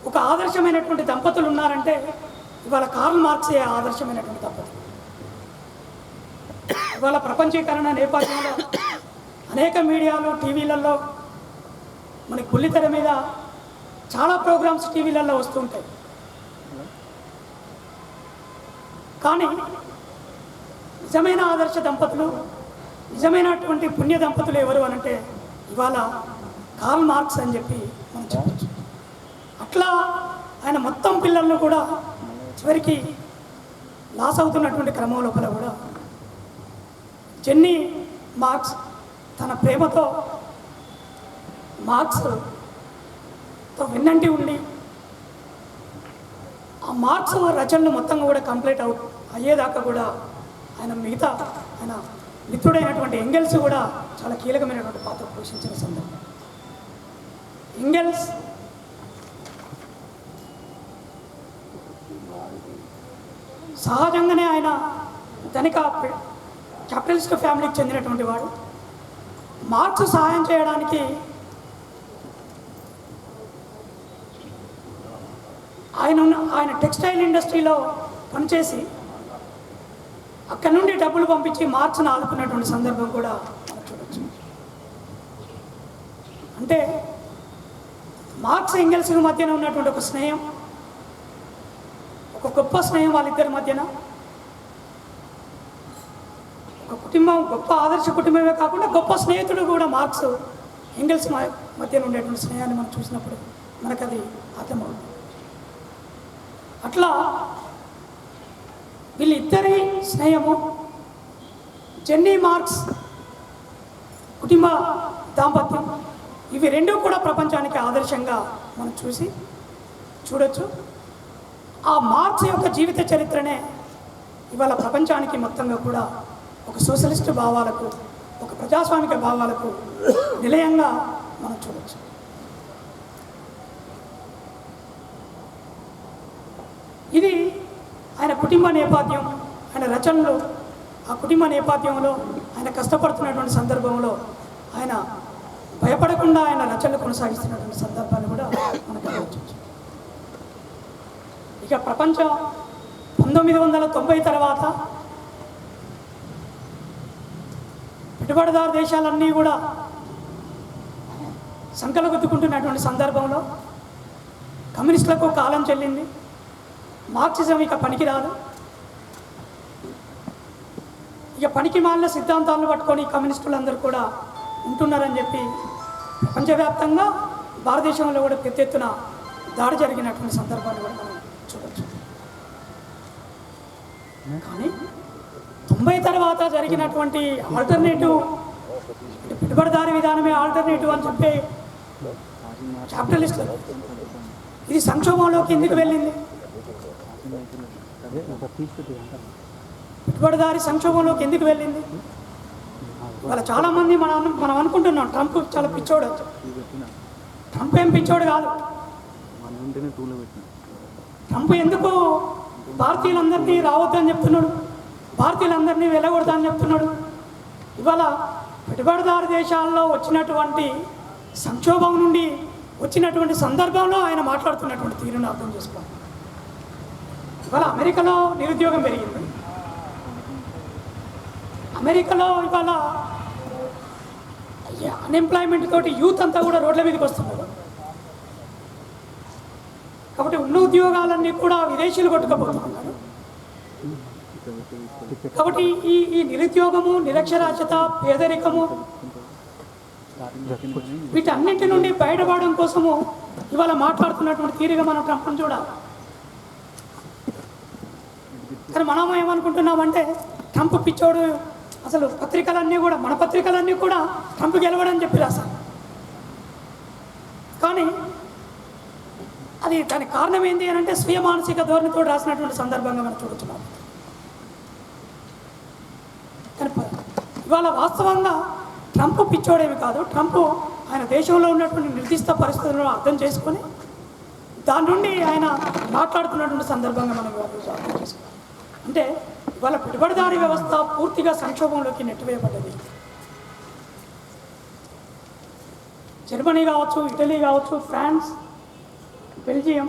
Speaker 1: ఒక ఆదర్శమైనటువంటి దంపతులు ఉన్నారంటే ఇవాళ కార్ల్ మార్క్సే ఆదర్శమైనటువంటి దంపతులు. ఇవాళ ప్రపంచీకరణ నేపథ్యంలో అనేక మీడియాలు, టీవీలలో, మనకి బుల్లితెర మీద చాలా ప్రోగ్రామ్స్ టీవీలలో వస్తుంటాయి. కానీ నిజమైన ఆదర్శ దంపతులు, నిజమైనటువంటి పుణ్య దంపతులు ఎవరు అనంటే ఇవాళ కార్ల్ మార్క్స్ అని చెప్పి మనం చెప్పచ్చు. అట్లా ఆయన మొత్తం పిల్లలను కూడా చివరికి లాస్ అవుతున్నటువంటి క్రమం లోపల కూడా జెన్నీ మార్క్స్ తన ప్రేమతో మార్క్స్తో వెన్నంటి ఉండి ఆ మార్క్స్ రచనలు మొత్తంగా కూడా కంప్లీట్ అయ్యేదాకా కూడా ఆయన ఆయన మిత్రుడైనటువంటి ఎంగెల్స్ కూడా చాలా కీలకమైనటువంటి పాత్ర పోషించిన సందర్భం. ఎంగెల్స్ సహజంగానే ఆయన ధనిక క్యాపిటలిస్ట్ ఫ్యామిలీకి చెందినటువంటి వాడు. మార్క్స్ సహాయం చేయడానికి ఆయన టెక్స్టైల్ ఇండస్ట్రీలో పనిచేసి అక్కడి నుండి డబ్బులు పంపించి మార్క్స్ని ఆదుకున్నటువంటి సందర్భం కూడా మనం చూడవచ్చు. అంటే మార్క్స్ ఎంగెల్స్ మధ్యన ఉన్నటువంటి ఒక స్నేహం, ఒక గొప్ప స్నేహం వాళ్ళిద్దరి మధ్యన. ఒక కుటుంబం, గొప్ప ఆదర్శ కుటుంబమే కాకుండా గొప్ప స్నేహితుడు కూడా మార్క్స్ ఎంగెల్స్ మధ్యన ఉండేటువంటి స్నేహాన్ని మనం చూసినప్పుడు మనకు అది అర్థమవుతుంది. అట్లా వీళ్ళిద్దరి స్నేహము, జెన్నీ మార్క్స్ కుటుంబ దాంపత్యం, ఇవి రెండూ కూడా ప్రపంచానికి ఆదర్శంగా మనం చూడొచ్చు. ఆ మార్క్స్ యొక్క జీవిత చరిత్రనే ఇవాళ ప్రపంచానికి మొత్తంగా కూడా ఒక సోషలిస్ట్ భావాలకు, ఒక ప్రజాస్వామిక భావాలకు నిలయంగా మనం చూడవచ్చు. ఇది ఆయన కుటుంబ నేపథ్యం, ఆయన రచనలు, ఆ కుటుంబ నేపథ్యంలో ఆయన కష్టపడుతున్నటువంటి సందర్భంలో ఆయన భయపడకుండా ఆయన రచనలు కొనసాగిస్తున్నటువంటి సందర్భాన్ని కూడా మనం గమనించవచ్చు. ఇక ప్రపంచం 1990 తర్వాత పెట్టుబడిదారు దేశాలన్నీ కూడా సంకలు గుద్దుకుంటున్నటువంటి సందర్భంలో కమ్యూనిస్టులకు కాలం చెల్లింది. మార్క్సిజం ఇక పనికిరాదు, ఇక పనికి మాలిన సిద్ధాంతాలను పట్టుకొని కమ్యూనిస్టులందరూ కూడా ఉంటున్నారని చెప్పి ప్రపంచవ్యాప్తంగా భారతదేశంలో కూడా పెద్ద ఎత్తున దాడి జరిగినటువంటి సందర్భాన్ని కూడా మనం చూడవచ్చు. కానీ 90 తర్వాత జరిగినటువంటి ఆల్టర్నేటివ్, పెట్టుబడిదారీ విధానమే ఆల్టర్నేటివ్ అని చెప్పి క్యాపిటలిస్టులు, ఇది సంక్షోభంలోకి ఎందుకు వెళ్ళింది? పెట్టుబడిదారీ సంక్షోభంలోకి ఎందుకు వెళ్ళింది? వాళ్ళ చాలామంది మనం అనుకుంటున్నాం ట్రంప్ చాలా పిచ్చోడు. ట్రంప్ ఏం పిచ్చోడు కాదు. ట్రంప్ ఎందుకు భారతీయులందరినీ రావద్దని చెప్తున్నాడు, భారతీయులందరినీ వెళ్ళకూడదని చెప్తున్నాడు? ఇవాళ పెట్టుబడిదారు దేశాల్లో వచ్చినటువంటి సంక్షోభం నుండి వచ్చినటువంటి సందర్భంలో ఆయన మాట్లాడుతున్నటువంటి తీరును అర్థం చేసుకోవాలి. ఇవాళ అమెరికాలో నిరుద్యోగం పెరిగింది. అమెరికాలో ఇవాళ అన్ఎంప్లాయ్మెంట్ తోటి యూత్ అంతా కూడా రోడ్ల మీదకి వస్తున్నారు. కాబట్టి ఉన్న ఉద్యోగాలన్నీ కూడా విదేశీయులు కొట్టుకుపోతున్నారు. కాబట్టి ఈ నిరుద్యోగము, నిరక్షరాస్యత, పేదరికము, వీటన్నింటి నుండి బయటపడడం కోసము ఇవాళ మాట్లాడుతున్నటువంటి తీరుగా మనం ట్రంప్ను చూడాలి. కానీ మనం ఏమనుకుంటున్నామంటే ట్రంప్ పిచ్చోడు, అసలు పత్రికలన్నీ కూడా, మన పత్రికలన్నీ కూడా ట్రంప్ గెలవడని చెప్పి రాశారు. కానీ అది దానికి కారణం ఏంటి అని అంటే స్వీయ మానసిక ధోరణితో రాసినటువంటి సందర్భంగా మనం చూడొచ్చున్నాం. కానీ ఇవాళ వాస్తవంగా ట్రంప్ పిచ్చోడేమి కాదు. ట్రంప్ ఆయన దేశంలో ఉన్నటువంటి నిర్దిష్ట పరిస్థితులను అర్థం చేసుకొని దాని నుండి ఆయన మాట్లాడుతున్నటువంటి సందర్భంగా మనం అర్థం చేసుకోవాలి. అంటే ఇవాళ పెట్టుబడిదారీ వ్యవస్థ పూర్తిగా సంక్షోభంలోకి నెట్టివేయబడ్డది. జర్మనీ కావచ్చు, ఇటలీ కావచ్చు, ఫ్రాన్స్, బెల్జియం,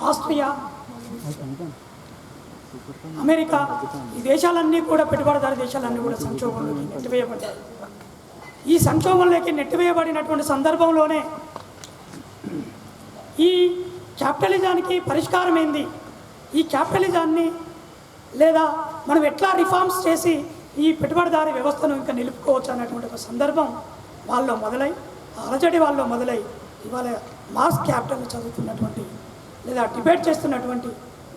Speaker 1: ఆస్ట్రియా, అమెరికా, ఈ దేశాలన్నీ కూడా, పెట్టుబడిదారీ దేశాలన్నీ కూడా సంక్షోభంలోకి నెట్టివేయబడ్డాయి. ఈ సంక్షోభంలోకి నెట్టివేయబడినటువంటి సందర్భంలోనే ఈ క్యాపిటలిజానికి పరిష్కారం ఏంది, ఈ క్యాపిటలిజాన్ని లేదా మనం ఎట్లా రిఫార్మ్స్ చేసి ఈ పెట్టుబడిదారీ వ్యవస్థను ఇంకా నిలుపుకోవచ్చు అనేటువంటి ఒక సందర్భం వాళ్ళలో మొదలై, అలజడి వాళ్ళలో మొదలై ఇవాళ మాస్ క్యాపిటల్ చదువుతున్నటువంటి లేదా డిబేట్ చేస్తున్నటువంటి,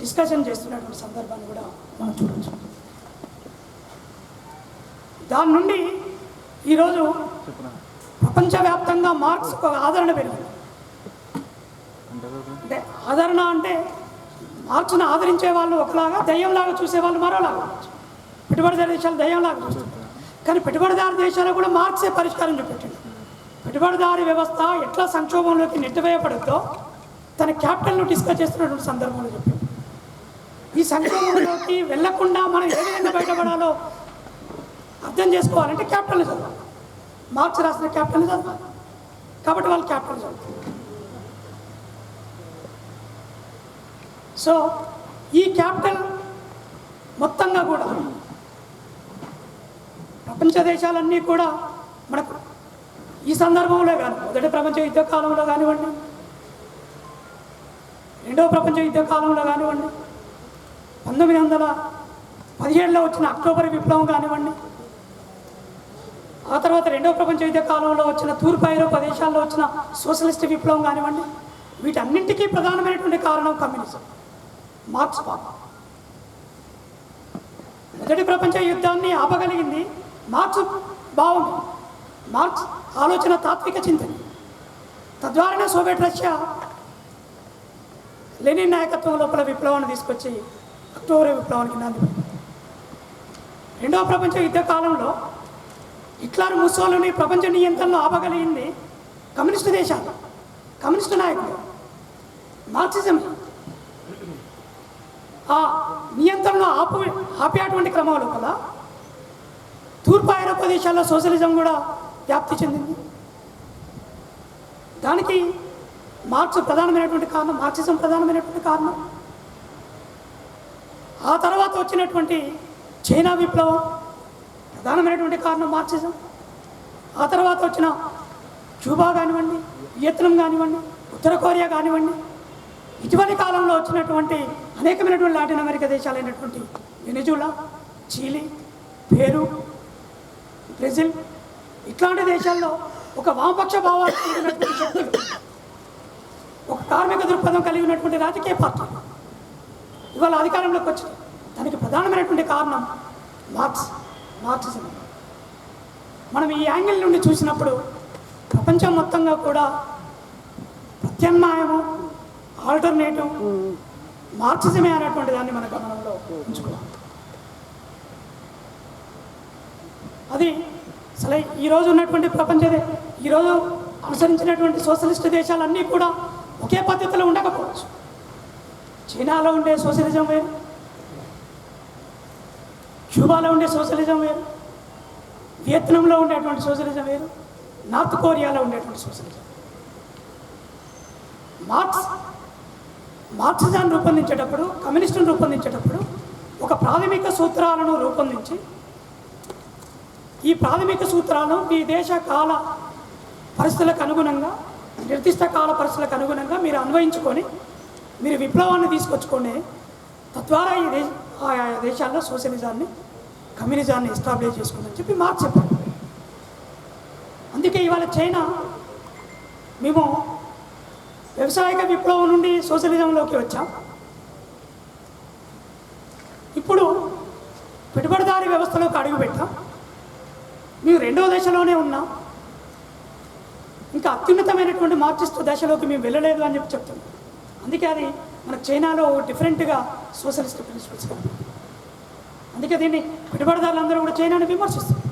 Speaker 1: డిస్కషన్ చేస్తున్నటువంటి సందర్భాన్ని కూడా మనం చూడవచ్చు. దాని నుండి ఈరోజు ప్రపంచవ్యాప్తంగా మార్క్స్ ఒక ఆదరణ పెరిగింది. అంటే ఆదరణ అంటే మార్క్స్ను ఆదరించే వాళ్ళు ఒకలాగా, దయ్యంలాగా చూసేవాళ్ళు మరోలాగా. పెట్టుబడిదారు దేశాలు దయ్యంలాగా చూస్తారు. కానీ పెట్టుబడిదారు దేశాలకు కూడా మార్క్సే పరిష్కారం చూపెట్టింది. పెట్టుబడిదారీ వ్యవస్థ ఎట్లా సంక్షోభంలోకి నెట్టివేయబడుద్దో తన క్యాపిటల్ను డిస్కస్ చేస్తున్నటువంటి సందర్భంలో చెప్పింది. ఈ సంక్షోభంలోకి వెళ్లకుండా మనం ఏ విధంగా బయటపడాలో అర్థం చేసుకోవాలంటే క్యాపిటల్ని చదవాలి. మార్క్స్ రాసిన క్యాపిటల్ని చదవాలి. కాబట్టి వాళ్ళు క్యాపిటల్ చదువుతారు. సో ఈ క్యాపిటల్ మొత్తంగా కూడా ప్రపంచ దేశాలన్నీ కూడా మనకు ఈ సందర్భంలో కానీ మొదటి ప్రపంచ యుద్ధ కాలంలో కానివ్వండి, రెండవ ప్రపంచ యుద్ధ కాలంలో కానివ్వండి, 1917లో వచ్చిన అక్టోబర్ విప్లవం కానివ్వండి, ఆ తర్వాత రెండవ ప్రపంచ యుద్ధ కాలంలో వచ్చిన తూర్పు ఐరోపా దేశాల్లో వచ్చిన సోషలిస్ట్ విప్లవం కానివ్వండి, వీటన్నింటికీ ప్రధానమైనటువంటి కారణం కమ్యూనిజం, మార్క్స్ పాపం. మొదటి ప్రపంచ యుద్ధాన్ని ఆపగలిగింది మార్క్స్ భావం, మార్క్స్ ఆలోచన, తాత్విక చింతన. తద్వారానే సోవియట్ రష్యా లెనిన్ నాయకత్వం లోపల విప్లవాన్ని తీసుకొచ్చి అక్టోబర్ విప్లవానికి నాంది పలికింది. రెండవ ప్రపంచ యుద్ధ కాలంలో హిట్లర్, ముస్సోలిని ప్రపంచ నియంత్రణలో ఆపగలిగింది కమ్యూనిస్టు దేశాలు, కమ్యూనిస్టు నాయకులు, మార్క్సిజం. ఆ నియంత్రణలో ఆపేటువంటి క్రమం లోపల తూర్పు ఐరోపా దేశాల్లో సోషలిజం కూడా వ్యాప్తి చెందింది. దానికి మార్క్స్ ప్రధానమైనటువంటి కారణం, మార్క్సిజం ప్రధానమైనటువంటి కారణం. ఆ తర్వాత వచ్చినటువంటి చైనా విప్లవం ప్రధానమైనటువంటి కారణం మార్క్సిజం. ఆ తర్వాత వచ్చిన క్యూబా కానివ్వండి, వియత్నాం కానివ్వండి, ఉత్తర కొరియా కానివ్వండి, ఇటీవలి కాలంలో వచ్చినటువంటి అనేకమైనటువంటి లాటిన్ అమెరికా దేశాలైనటువంటి వెనిజులా, చిలీ, పెరు, బ్రెజిల్, ఇట్లాంటి దేశాల్లో ఒక వామపక్ష భావాలు కలిగినటువంటి శక్తులు, ఒక కార్మిక దృక్పథం కలిగి ఉన్నటువంటి రాజకీయ పార్టీలు ఇవాళ అధికారంలోకి వచ్చింది. దానికి ప్రధానమైనటువంటి కారణం మార్క్సిజం. మనం ఈ యాంగిల్ నుండి చూసినప్పుడు ప్రపంచం మొత్తంగా కూడా ప్రత్యామ్నాయము, ఆల్టర్నేటివ్ మార్క్సిజమే అనేటువంటి దాన్ని మన గమనంలో ఉంచుకోవాలి. అది అసలు ఈరోజు ఉన్నటువంటి ఈరోజు అనుసరించినటువంటి సోషలిస్ట్ దేశాలన్నీ కూడా ఒకే పద్ధతిలో ఉండకపోవచ్చు. చైనాలో ఉండే సోషలిజం వేరు, క్యూబాలో ఉండే సోషలిజం వేరు, వియత్నాంలో ఉండేటువంటి సోషలిజం వేరు, నార్త్ కొరియాలో ఉండేటువంటి సోషలిజం. మార్క్సిజాన్ని రూపొందించేటప్పుడు, కమ్యూనిస్టును రూపొందించేటప్పుడు ఒక ప్రాథమిక సూత్రాలను రూపొందించి, ఈ ప్రాథమిక సూత్రాలను మీ దేశ కాల పరిస్థితులకు అనుగుణంగా, నిర్దిష్ట కాల పరిస్థితులకు అనుగుణంగా మీరు అన్వయించుకొని మీరు విప్లవాన్ని తీసుకొచ్చుకొని తద్వారా ఆయా దేశాల్లో సోషలిజాన్ని, కమ్యూనిజాన్ని ఎస్టాబ్లిష్ చేసుకుందని చెప్పి మార్క్స్ చెప్పారు. అందుకే ఇవాళ చైనా మేము వ్యవసాయక విప్లవం నుండి సోషలిజంలోకి వచ్చాం, ఇప్పుడు పెట్టుబడిదారీ వ్యవస్థలోకి అడుగుపెట్టాం, మేము రెండవ దశలోనే ఉన్నాం, ఇంకా అత్యున్నతమైనటువంటి మార్క్సిస్ట్ దశలోకి మేము వెళ్ళలేదు అని చెప్పి చెప్తున్నాం. అందుకే అది మనకు చైనాలో డిఫరెంట్గా సోషలిస్ట్ ప్రిన్సిపల్స్ కనిపిస్తుంది. అందుకే దీన్ని పెట్టుబడిదారులందరూ కూడా చైనాని విమర్శిస్తారు.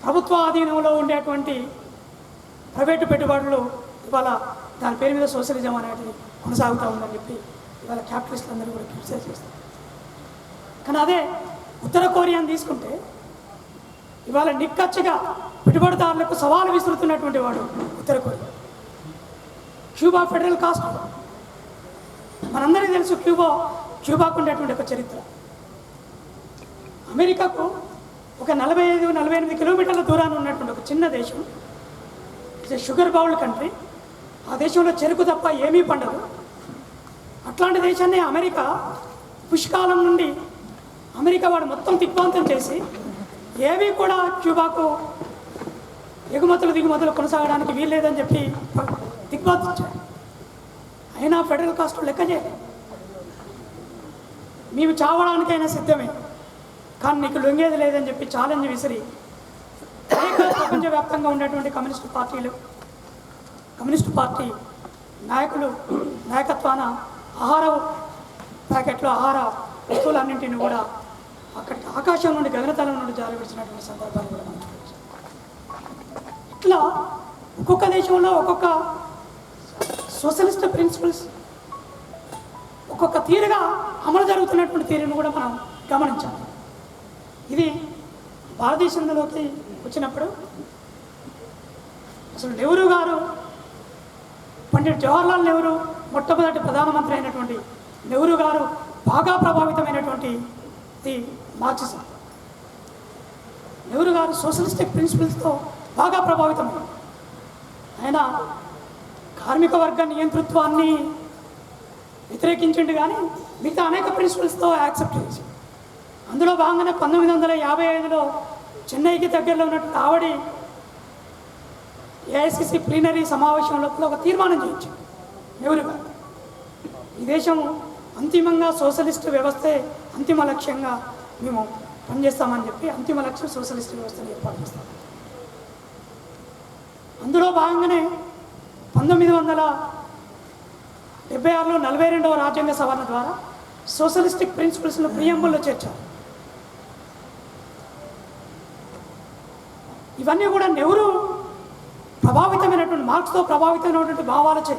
Speaker 1: ప్రభుత్వ ఆధీనంలో ఉండేటువంటి ప్రైవేటు పెట్టుబడులు ఇవాళ దాని పేరు మీద సోషలిజం అనేది కొనసాగుతూ ఉందని చెప్పి ఇవాళ క్యాపిటలిస్టులు అందరూ కూడా క్రిటిసైజ్ చేస్తారు. కానీ అదే ఉత్తర కొరియాని తీసుకుంటే ఇవాళ నిక్కచ్చిగా పెట్టుబడిదారులకు సవాలు విసురుతున్నటువంటి వాడు ఉత్తర కొరియా. క్యూబా ఫెడరల్ కాస్ట్ మనందరికీ తెలుసు. క్యూబాకు ఉండేటువంటి ఒక చరిత్ర. అమెరికాకు ఒక 45-48 కిలోమీటర్ల దూరాన్ని ఉన్నటువంటి ఒక చిన్న దేశం, షుగర్ బౌల్ కంట్రీ. ఆ దేశంలో చెరుకు తప్ప ఏమీ పండదు. అట్లాంటి దేశాన్ని అమెరికా పుష్కాలం నుండి వాడు మొత్తం దిగ్భ్రాంతం చేసి ఏవి కూడా క్యూబాకు ఎగుమతులు దిగుమతులు కొనసాగడానికి వీల్లేదని చెప్పి దిగ్భ్రాంతించారు. అయినా ఫెడరల్ కాస్ట్ లెక్క చేయలేదు. మేము చావడానికైనా సిద్ధమే, కానీ నీకు లొంగేది లేదని చెప్పి ఛాలెంజ్ విసిరి అనేక ప్రపంచవ్యాప్తంగా ఉండేటువంటి కమ్యూనిస్టు పార్టీ నాయకత్వాన ఆహార ప్యాకెట్లు, ఆహార వస్తువులన్నింటినీ కూడా అక్కడికి ఆకాశం నుండి, గగనతలం నుండి జారవిడిచినటువంటి సందర్భాలు కూడా మనం చూడవచ్చు. ఇట్లా ఒక్కొక్క దేశంలో ఒక్కొక్క సోషలిస్ట్ ప్రిన్సిపల్స్ ఒక్కొక్క తీరుగా అమలు జరుగుతున్నటువంటి తీరును కూడా మనం గమనించాలి. ఇది భారతదేశంలోకి వచ్చినప్పుడు అసలు నెహ్రూ గారు, పండిట్ జవహర్లాల్ నెహ్రూ, మొట్టమొదటి ప్రధానమంత్రి అయినటువంటి నెహ్రూ గారు బాగా ప్రభావితమైనటువంటి మార్క్సిజం. నెహ్రూ గారు సోషలిస్టిక్ ప్రిన్సిపల్స్తో బాగా ప్రభావితమైంది. ఆయన కార్మిక వర్గ నియంతృత్వాన్ని వ్యతిరేకించిండు, కానీ మిగతా అనేక ప్రిన్సిపల్స్తో యాక్సెప్ట్ చేసి అందులో భాగంగానే 1955లో చెన్నైకి దగ్గరలో ఉన్నటువంటి ఆవడి ఏఐసిసి ప్లీనరీ సమావేశంలో ఒక తీర్మానం చేయించింది నెహ్రూ గారు. ఈ దేశం అంతిమంగా సోషలిస్ట్ వ్యవస్థే అంతిమ లక్ష్యంగా మేము పనిచేస్తామని చెప్పి అంతిమ లక్ష్యం సోషలిస్ట్ వ్యవస్థను ఏర్పాటు చేస్తాం. అందులో భాగంగానే 1976లో 42వ రాజ్యాంగ సవరణ ద్వారా సోషలిస్టిక్ ప్రిన్సిపల్స్ను ప్రియంబుల్లో చేర్చారు. ఇవన్నీ కూడా నెహ్రూ ప్రభావితమైనటువంటి మార్క్స్తో ప్రభావితమైనటువంటి భావాలచే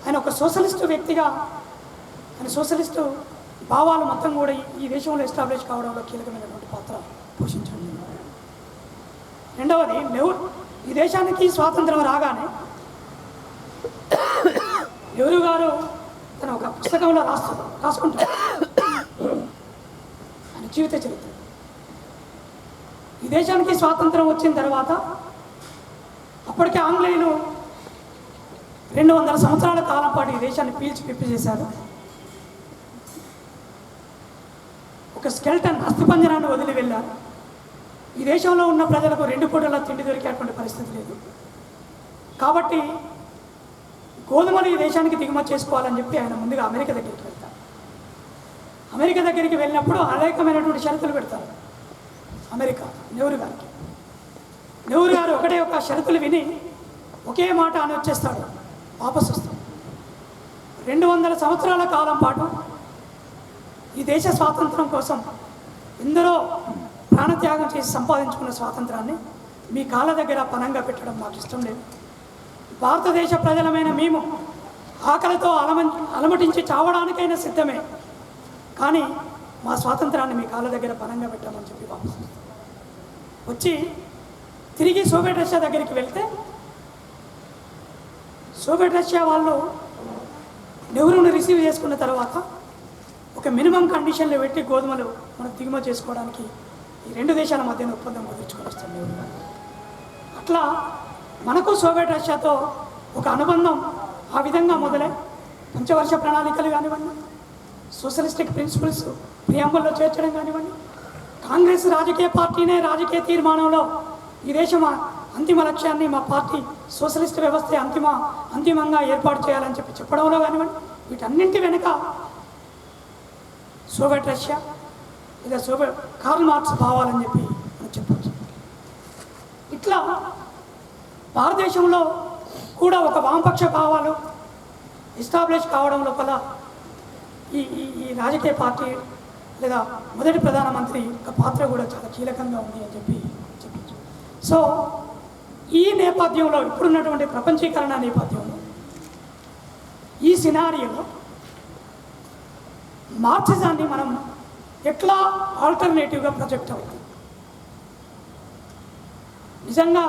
Speaker 1: ఆయన ఒక సోషలిస్టు వ్యక్తిగా ఆయన సోషలిస్టు భావాలు మొత్తం కూడా ఈ దేశంలో ఎస్టాబ్లిష్ కావడంలో కీలకమైనటువంటి పాత్ర పోషించాడు. రెండవది, ఈ దేశానికి స్వాతంత్రం రాగానే నెహ్రూ గారు తన ఒక పుస్తకంలో రాసుకుంటారు ఆయన జీవిత చరిత్ర. ఈ దేశానికి స్వాతంత్రం వచ్చిన తర్వాత అప్పటికే ఆంగ్లేయులు 200 సంవత్సరాల కాలం పాటు ఈ దేశాన్ని పిప్పి చేశారు. ఒక స్కెల్టన్ అస్థిపంజరాన్ని వదిలి వెళ్ళారు. ఈ దేశంలో ఉన్న ప్రజలకు 2 పూటల తిండి దొరికేటువంటి పరిస్థితి లేదు. కాబట్టి గోధుమలు ఈ దేశానికి దిగుమతి చేసుకోవాలని చెప్పి ఆయన ముందుగా అమెరికా దగ్గరికి వెళ్తారు. అమెరికా దగ్గరికి వెళ్ళినప్పుడు అనేకమైనటువంటి షరతులు పెడతారు అమెరికా నెహ్రూ గారికి. నెహ్రూ గారు ఒకటే ఒక షరతులు విని ఒకే మాట అని వచ్చేస్తాడు, వాపసు వస్తాడు. 200 సంవత్సరాల కాలం పాటు ఈ దేశ స్వాతంత్రం కోసం ఎందరో ప్రాణత్యాగం చేసి సంపాదించుకున్న స్వాతంత్రాన్ని మీ కాళ్ళ దగ్గర పనంగా పెట్టడం మాకు ఇష్టం లేదు. భారతదేశ ప్రజలమైన మేము ఆకలితో అలమటించి చావడానికైనా సిద్ధమే, కానీ మా స్వాతంత్రాన్ని మీ కాళ్ళ దగ్గర పనంగా పెట్టామని చెప్పి వాపసు వచ్చి తిరిగి సోవియట్ రష్యా దగ్గరికి వెళ్తే సోవియట్ రష్యా వాళ్ళు నెహ్రూని రిసీవ్ చేసుకున్న తర్వాత ఒక మినిమం కండిషన్లు పెట్టి గోధుమలు మనం దిగుమతి చేసుకోవడానికి ఈ 2 దేశాల మధ్యన ఒప్పందం కుదుర్చుకొని వస్తాం నెహ్రూ గారు. అట్లా మనకు సోవియట్ రష్యాతో ఒక అనుబంధం ఆ విధంగా మొదలై పంచవర్ష ప్రణాళికలు కానివ్వండి, సోషలిస్టిక్ ప్రిన్సిపల్స్ ప్రియాంబుల్లో చేర్చడం కానివ్వండి, కాంగ్రెస్ రాజకీయ పార్టీనే రాజకీయ తీర్మానంలో ఈ దేశం అంతిమ లక్ష్యాన్ని మా పార్టీ సోషలిస్ట్ వ్యవస్థ అంతిమంగా ఏర్పాటు చేయాలని చెప్పి చెప్పడంలో కానివ్వండి, వీటన్నింటి వెనుక సోవియట్ రష్యా లేదా కార్ల్ మార్క్స్ భావాలని చెప్పి మనం చెప్పచ్చు. ఇట్లా భారతదేశంలో కూడా ఒక వామపక్ష భావాలు ఎస్టాబ్లిష్ కావడం లోపల ఈ రాజకీయ పార్టీ లేదా మొదటి ప్రధానమంత్రి యొక్క పాత్ర కూడా చాలా కీలకంగా ఉంది అని చెప్పి చెప్పచ్చు. సో ఈ నేపథ్యంలో ఇప్పుడున్నటువంటి ప్రపంచీకరణ నేపథ్యంలో ఈ సినారియోలో మార్క్సిజాన్ని మనం ఎట్లా ఆల్టర్నేటివ్గా ప్రొజెక్ట్ అవుతుంది? నిజంగా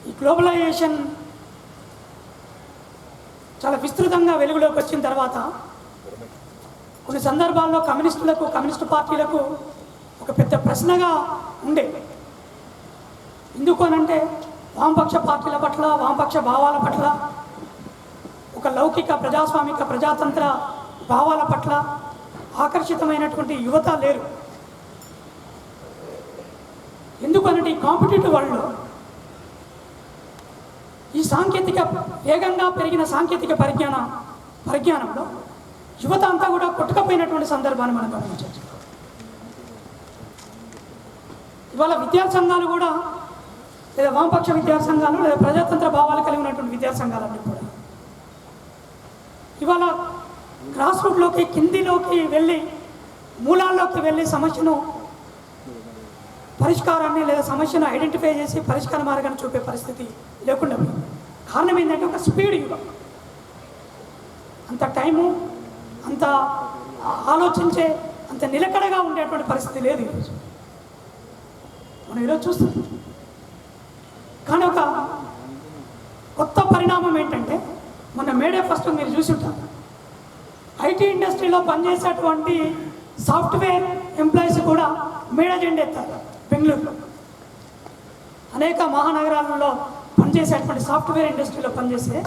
Speaker 1: ఈ గ్లోబలైజేషన్ చాలా విస్తృతంగా వెలుగులోకి వచ్చిన తర్వాత కొన్ని సందర్భాల్లో కమ్యూనిస్టు పార్టీలకు ఒక పెద్ద ప్రశ్నగా ఉండే. ఎందుకు అనంటే వామపక్ష పార్టీల పట్ల, వామపక్ష భావాల పట్ల, ఒక లౌకిక ప్రజాస్వామిక ప్రజాతంత్ర భావాల పట్ల ఆకర్షితమైనటువంటి యువత లేరు. ఎందుకనంటే ఈ కాంపిటేటివ్ వరల్డ్లో ఈ వేగంగా పెరిగిన సాంకేతిక పరిజ్ఞానంలో యువత అంతా కూడా కొట్టుకపోయినటువంటి సందర్భాన్ని మనం గమనించవచ్చు. ఇవాళ విద్యాసంఘాలు కూడా లేదా వామపక్ష విద్యాసంఘాలు లేదా ప్రజాతంత్ర భావాలు కలిగి ఉన్నటువంటి విద్యాసంఘాలన్నీ కూడా ఇవాళ గ్రాస్ రూట్లోకి కిందిలోకి వెళ్ళి మూలాల్లోకి వెళ్ళి సమస్యను పరిష్కారాన్ని లేదా సమస్యను ఐడెంటిఫై చేసి పరిష్కార మార్గాన్ని చూపే పరిస్థితి లేకుండా పోయింది. కారణం ఏంటంటే ఒక స్పీడ్ యుగం, అంత టైము, అంత ఆలోచించే అంత నిలకడగా ఉండేటువంటి పరిస్థితి లేదు ఈరోజు. మనం ఈరోజు చూస్తున్నాం. కానీ ఒక కొత్త పరిణామం ఏంటంటే మొన్న మేడే ఫస్ట్ మీరు చూసి ఉంటారు, ఐటీ ఇండస్ట్రీలో పనిచేసేటువంటి సాఫ్ట్వేర్ ఎంప్లాయీస్ కూడా మేడే జెండా ఎత్తారు. బెంగళూరులో అనేక మహానగరాలలో పనిచేసేటువంటి సాఫ్ట్వేర్ ఇండస్ట్రీలో పనిచేసే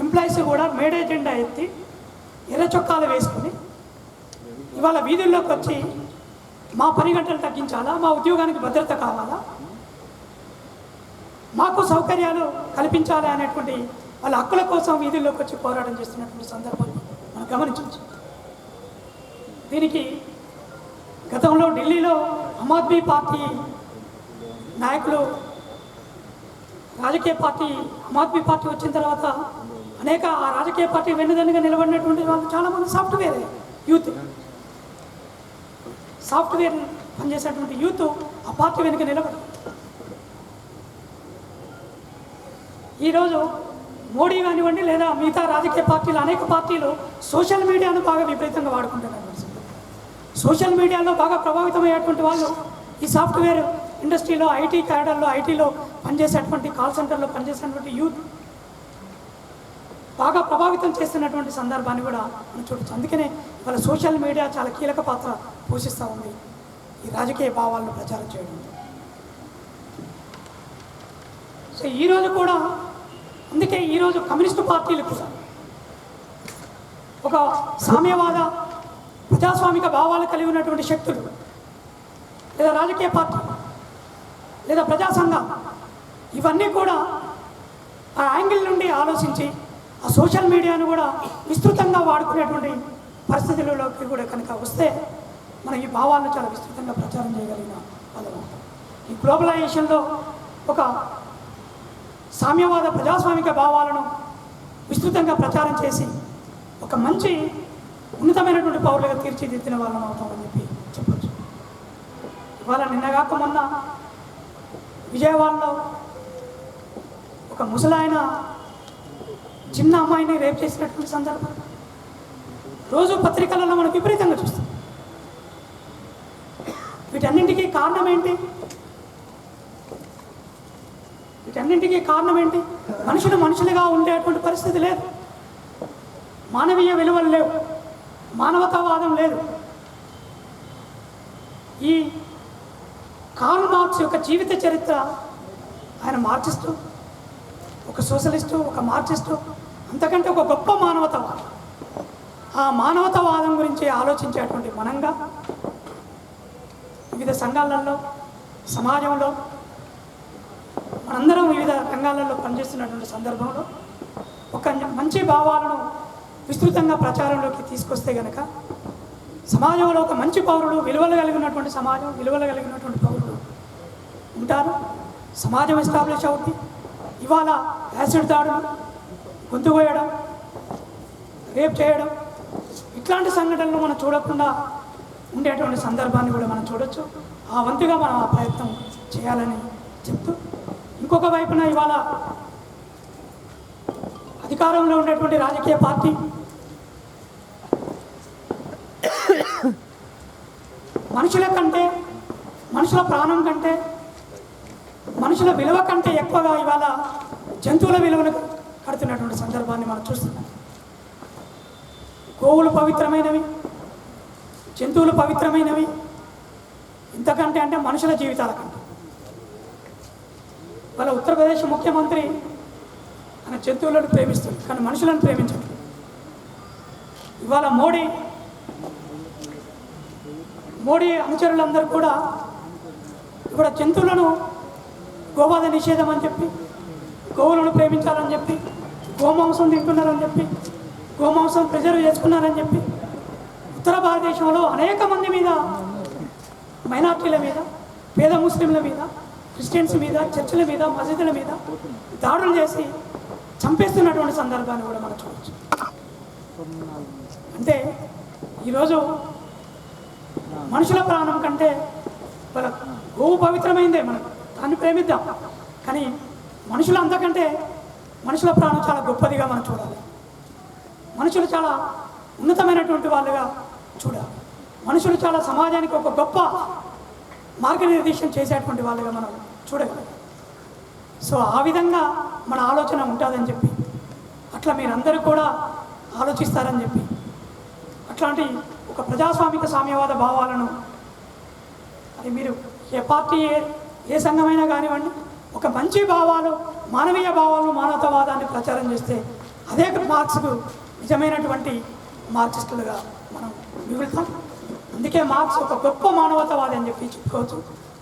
Speaker 1: ఎంప్లాయీస్ కూడా మేడే జెండా ఎత్తి ఎర్ర చొక్కాలు వేసుకొని ఇవాళ వీధుల్లోకి వచ్చి మా పని గంటలు తగ్గించాలా, మా ఉద్యోగానికి భద్రత కావాలా, మాకు సౌకర్యాలు కల్పించాలి అనేటువంటి వాళ్ళ హక్కుల కోసం వీధుల్లోకి వచ్చి పోరాటం చేస్తున్నటువంటి సందర్భాన్ని మనం గమనించవచ్చు. దీనికి గతంలో ఢిల్లీలో ఆమ్ ఆద్మీ పార్టీ నాయకులు రాజకీయ పార్టీ ఆమ్ ఆద్మీ పార్టీ వచ్చిన తర్వాత అనేక ఆ రాజకీయ పార్టీ వెన్నుదన్నుగా నిలబడినటువంటి వాళ్ళు చాలామంది సాఫ్ట్వేర్ పనిచేసేటువంటి యూత్ ఆ పార్టీ వెనుక నిలబడి ఈరోజు మోడీ కానివ్వండి లేదా మిగతా రాజకీయ పార్టీలు అనేక పార్టీలు సోషల్ మీడియాను బాగా విపరీతంగా వాడుకుంటున్నారు. సోషల్ మీడియాలో బాగా ప్రభావితమయ్యేటువంటి వాళ్ళు ఈ సాఫ్ట్వేర్ ఇండస్ట్రీలో ఐటీ క్యాడర్లో ఐటీలో పనిచేసేటువంటి కాల్ సెంటర్లో పనిచేసేటువంటి యూత్ బాగా ప్రభావితం చేస్తున్నటువంటి సందర్భాన్ని కూడా మనం చూడవచ్చు. అందుకనే వాళ్ళ సోషల్ మీడియా చాలా కీలక పాత్ర పోషిస్తూ ఉంది ఈ రాజకీయ భావాలను ప్రచారం చేయడం. సో ఈరోజు కూడా అందుకే ఈరోజు కమ్యూనిస్టు పార్టీలు కూడా ఒక సామ్యవాద ప్రజాస్వామిక భావాలు కలిగి ఉన్నటువంటి శక్తులు లేదా రాజకీయ పార్టీ లేదా ప్రజా సంఘం ఇవన్నీ కూడా ఆ యాంగిల్ నుండి ఆలోచించి ఆ సోషల్ మీడియాను కూడా విస్తృతంగా వాడుకునేటువంటి పరిస్థితులలోకి కూడా కనుక వస్తే మనం ఈ భావాలను చాలా విస్తృతంగా ప్రచారం చేయగలిగిన వాళ్ళం. ఈ గ్లోబలైజేషన్లో ఒక సామ్యవాద ప్రజాస్వామిక భావాలను విస్తృతంగా ప్రచారం చేసి ఒక మంచి ఉన్నతమైనటువంటి పౌరులుగా తీర్చిదిద్దిన వాళ్ళం అవుతామని చెప్పి చెప్పచ్చు. ఇవాళ నిన్నగాక మొన్న విజయవాడలో ఒక ముసలాయన చిన్న అమ్మాయిని రేప్ చేసినటువంటి సందర్భం రోజు పత్రికలలో మనం విపరీతంగా చూస్తాం. వీటన్నింటికీ కారణం ఏంటి? మనుషులుగా ఉండేటువంటి పరిస్థితి లేదు, మానవీయ విలువలు లేవు, మానవతావాదం లేదు. ఈ కార్ల్ మార్క్స్ యొక్క జీవిత చరిత్ర ఆయన మార్క్సిస్టు, ఒక సోషలిస్టు, ఒక మార్క్సిస్టు, అంతకంటే ఒక గొప్ప మానవతావాదం. ఆ మానవతావాదం గురించి ఆలోచించేటువంటి మనంగా వివిధ సంఘాలలో సమాజంలో మనందరం వివిధ రంగాలలో పనిచేస్తున్నటువంటి సందర్భంలో ఒక మంచి భావాలను విస్తృతంగా ప్రచారంలోకి తీసుకొస్తే కనుక సమాజంలో ఒక మంచి పౌరుడు, విలువలు కలిగినటువంటి సమాజం, విలువలు కలిగినటువంటి పౌరుడు ఉంటారు. సమాజం ఎస్టాబ్లిష్ అవుతుంది. ఇవాళ యాసిడ్ దాడులు, గొంతు కోయడం, రేప్ చేయడం ఇట్లాంటి సంఘటనలు మనం చూడకుండా ఉండేటువంటి సందర్భాన్ని కూడా మనం చూడొచ్చు. ఆ వంతుగా మనం ఆ ప్రయత్నం చేయాలని చెప్తూ, ఇంకొక వైపున ఇవాళ అధికారంలో ఉండేటువంటి రాజకీయ పార్టీ మనుషుల కంటే, మనుషుల ప్రాణం కంటే, మనుషుల విలువ కంటే ఎక్కువగా ఇవాళ జంతువుల విలువను కడుతున్నటువంటి సందర్భాన్ని మనం చూస్తున్నాం. గోవులు పవిత్రమైనవి, జంతువులు పవిత్రమైనవి, ఇంతకంటే అంటే మనుషుల జీవితాల కంటే. వాళ్ళ ఉత్తరప్రదేశ్ ముఖ్యమంత్రి ఆయన జంతువులను ప్రేమిస్తుంది కానీ మనుషులను ప్రేమించట్లేదు. ఇవాళ మోడీ అనుచరులందరూ కూడా ఇప్పుడు జంతువులను గోవధ నిషేధం అని చెప్పి, గోవులను ప్రేమించాలని చెప్పి, గోమాంసం తింటున్నారని చెప్పి, గోమాంసం ప్రిజర్వ్ చేసుకున్నారని చెప్పి ఉత్తర భారతదేశంలో అనేక మంది మీద, మైనార్టీల మీద, పేద ముస్లింల మీద, క్రిస్టియన్స్ మీద, చర్చిల మీద, మసీదుల మీద దాడులు చేసి చంపేస్తున్నటువంటి సందర్భాన్ని కూడా మనం చూడవచ్చు. అంటే ఈరోజు మనుషుల ప్రాణం కంటే వాళ్ళ గోవు పవిత్రమైందే, మనం దాన్ని ప్రేమిద్దాం. కానీ మనుషులు అంతకంటే మనుషుల ప్రాణం చాలా గొప్పదిగా మనం చూడాలి. మనుషులు చాలా ఉన్నతమైనటువంటి వాళ్ళుగా చూడాలి. మనుషులు చాలా సమాజానికి ఒక గొప్ప మార్గనిర్దేశం చేసేటువంటి వాళ్ళుగా మనం చూడగలం. సో ఆ విధంగా మన ఆలోచన ఉంటుందని చెప్పి, అట్లా మీరందరూ కూడా ఆలోచిస్తారని చెప్పి, అట్లాంటి ఒక ప్రజాస్వామిక సామ్యవాద భావాలను అది మీరు ఏ పార్టీ ఏ సంఘమైనా కానివ్వండి, ఒక మంచి భావాలు, మానవీయ భావాలను, మానవతావాదాన్ని ప్రచారం చేస్తే అదే మార్క్స్కు నిజమైనటువంటి మార్క్సిస్టులుగా మనం మిగులుతాం. అందుకే మార్క్స్ ఒక గొప్ప మానవతావాది అని చెప్పి చెప్పుకోవచ్చు.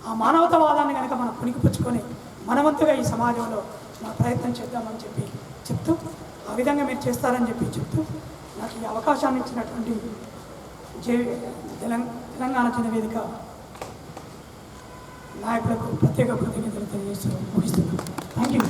Speaker 1: ఆ మానవతావాదాన్ని కనుక మనం పుణికిపుచ్చుకొని మనవంతుగా ఈ సమాజంలో మన ప్రయత్నం చేద్దామని చెప్పి చెప్తూ, ఆ విధంగా మీరు చేస్తారని చెప్పి చెప్తూ, నాకు ఈ అవకాశాన్ని ఇచ్చినటువంటి తెలంగాణ జనవేదిక నాయకులకు ప్రత్యేక కృతజ్ఞతలు తెలియజేస్తూ ముగిస్తున్నాను. Thank you.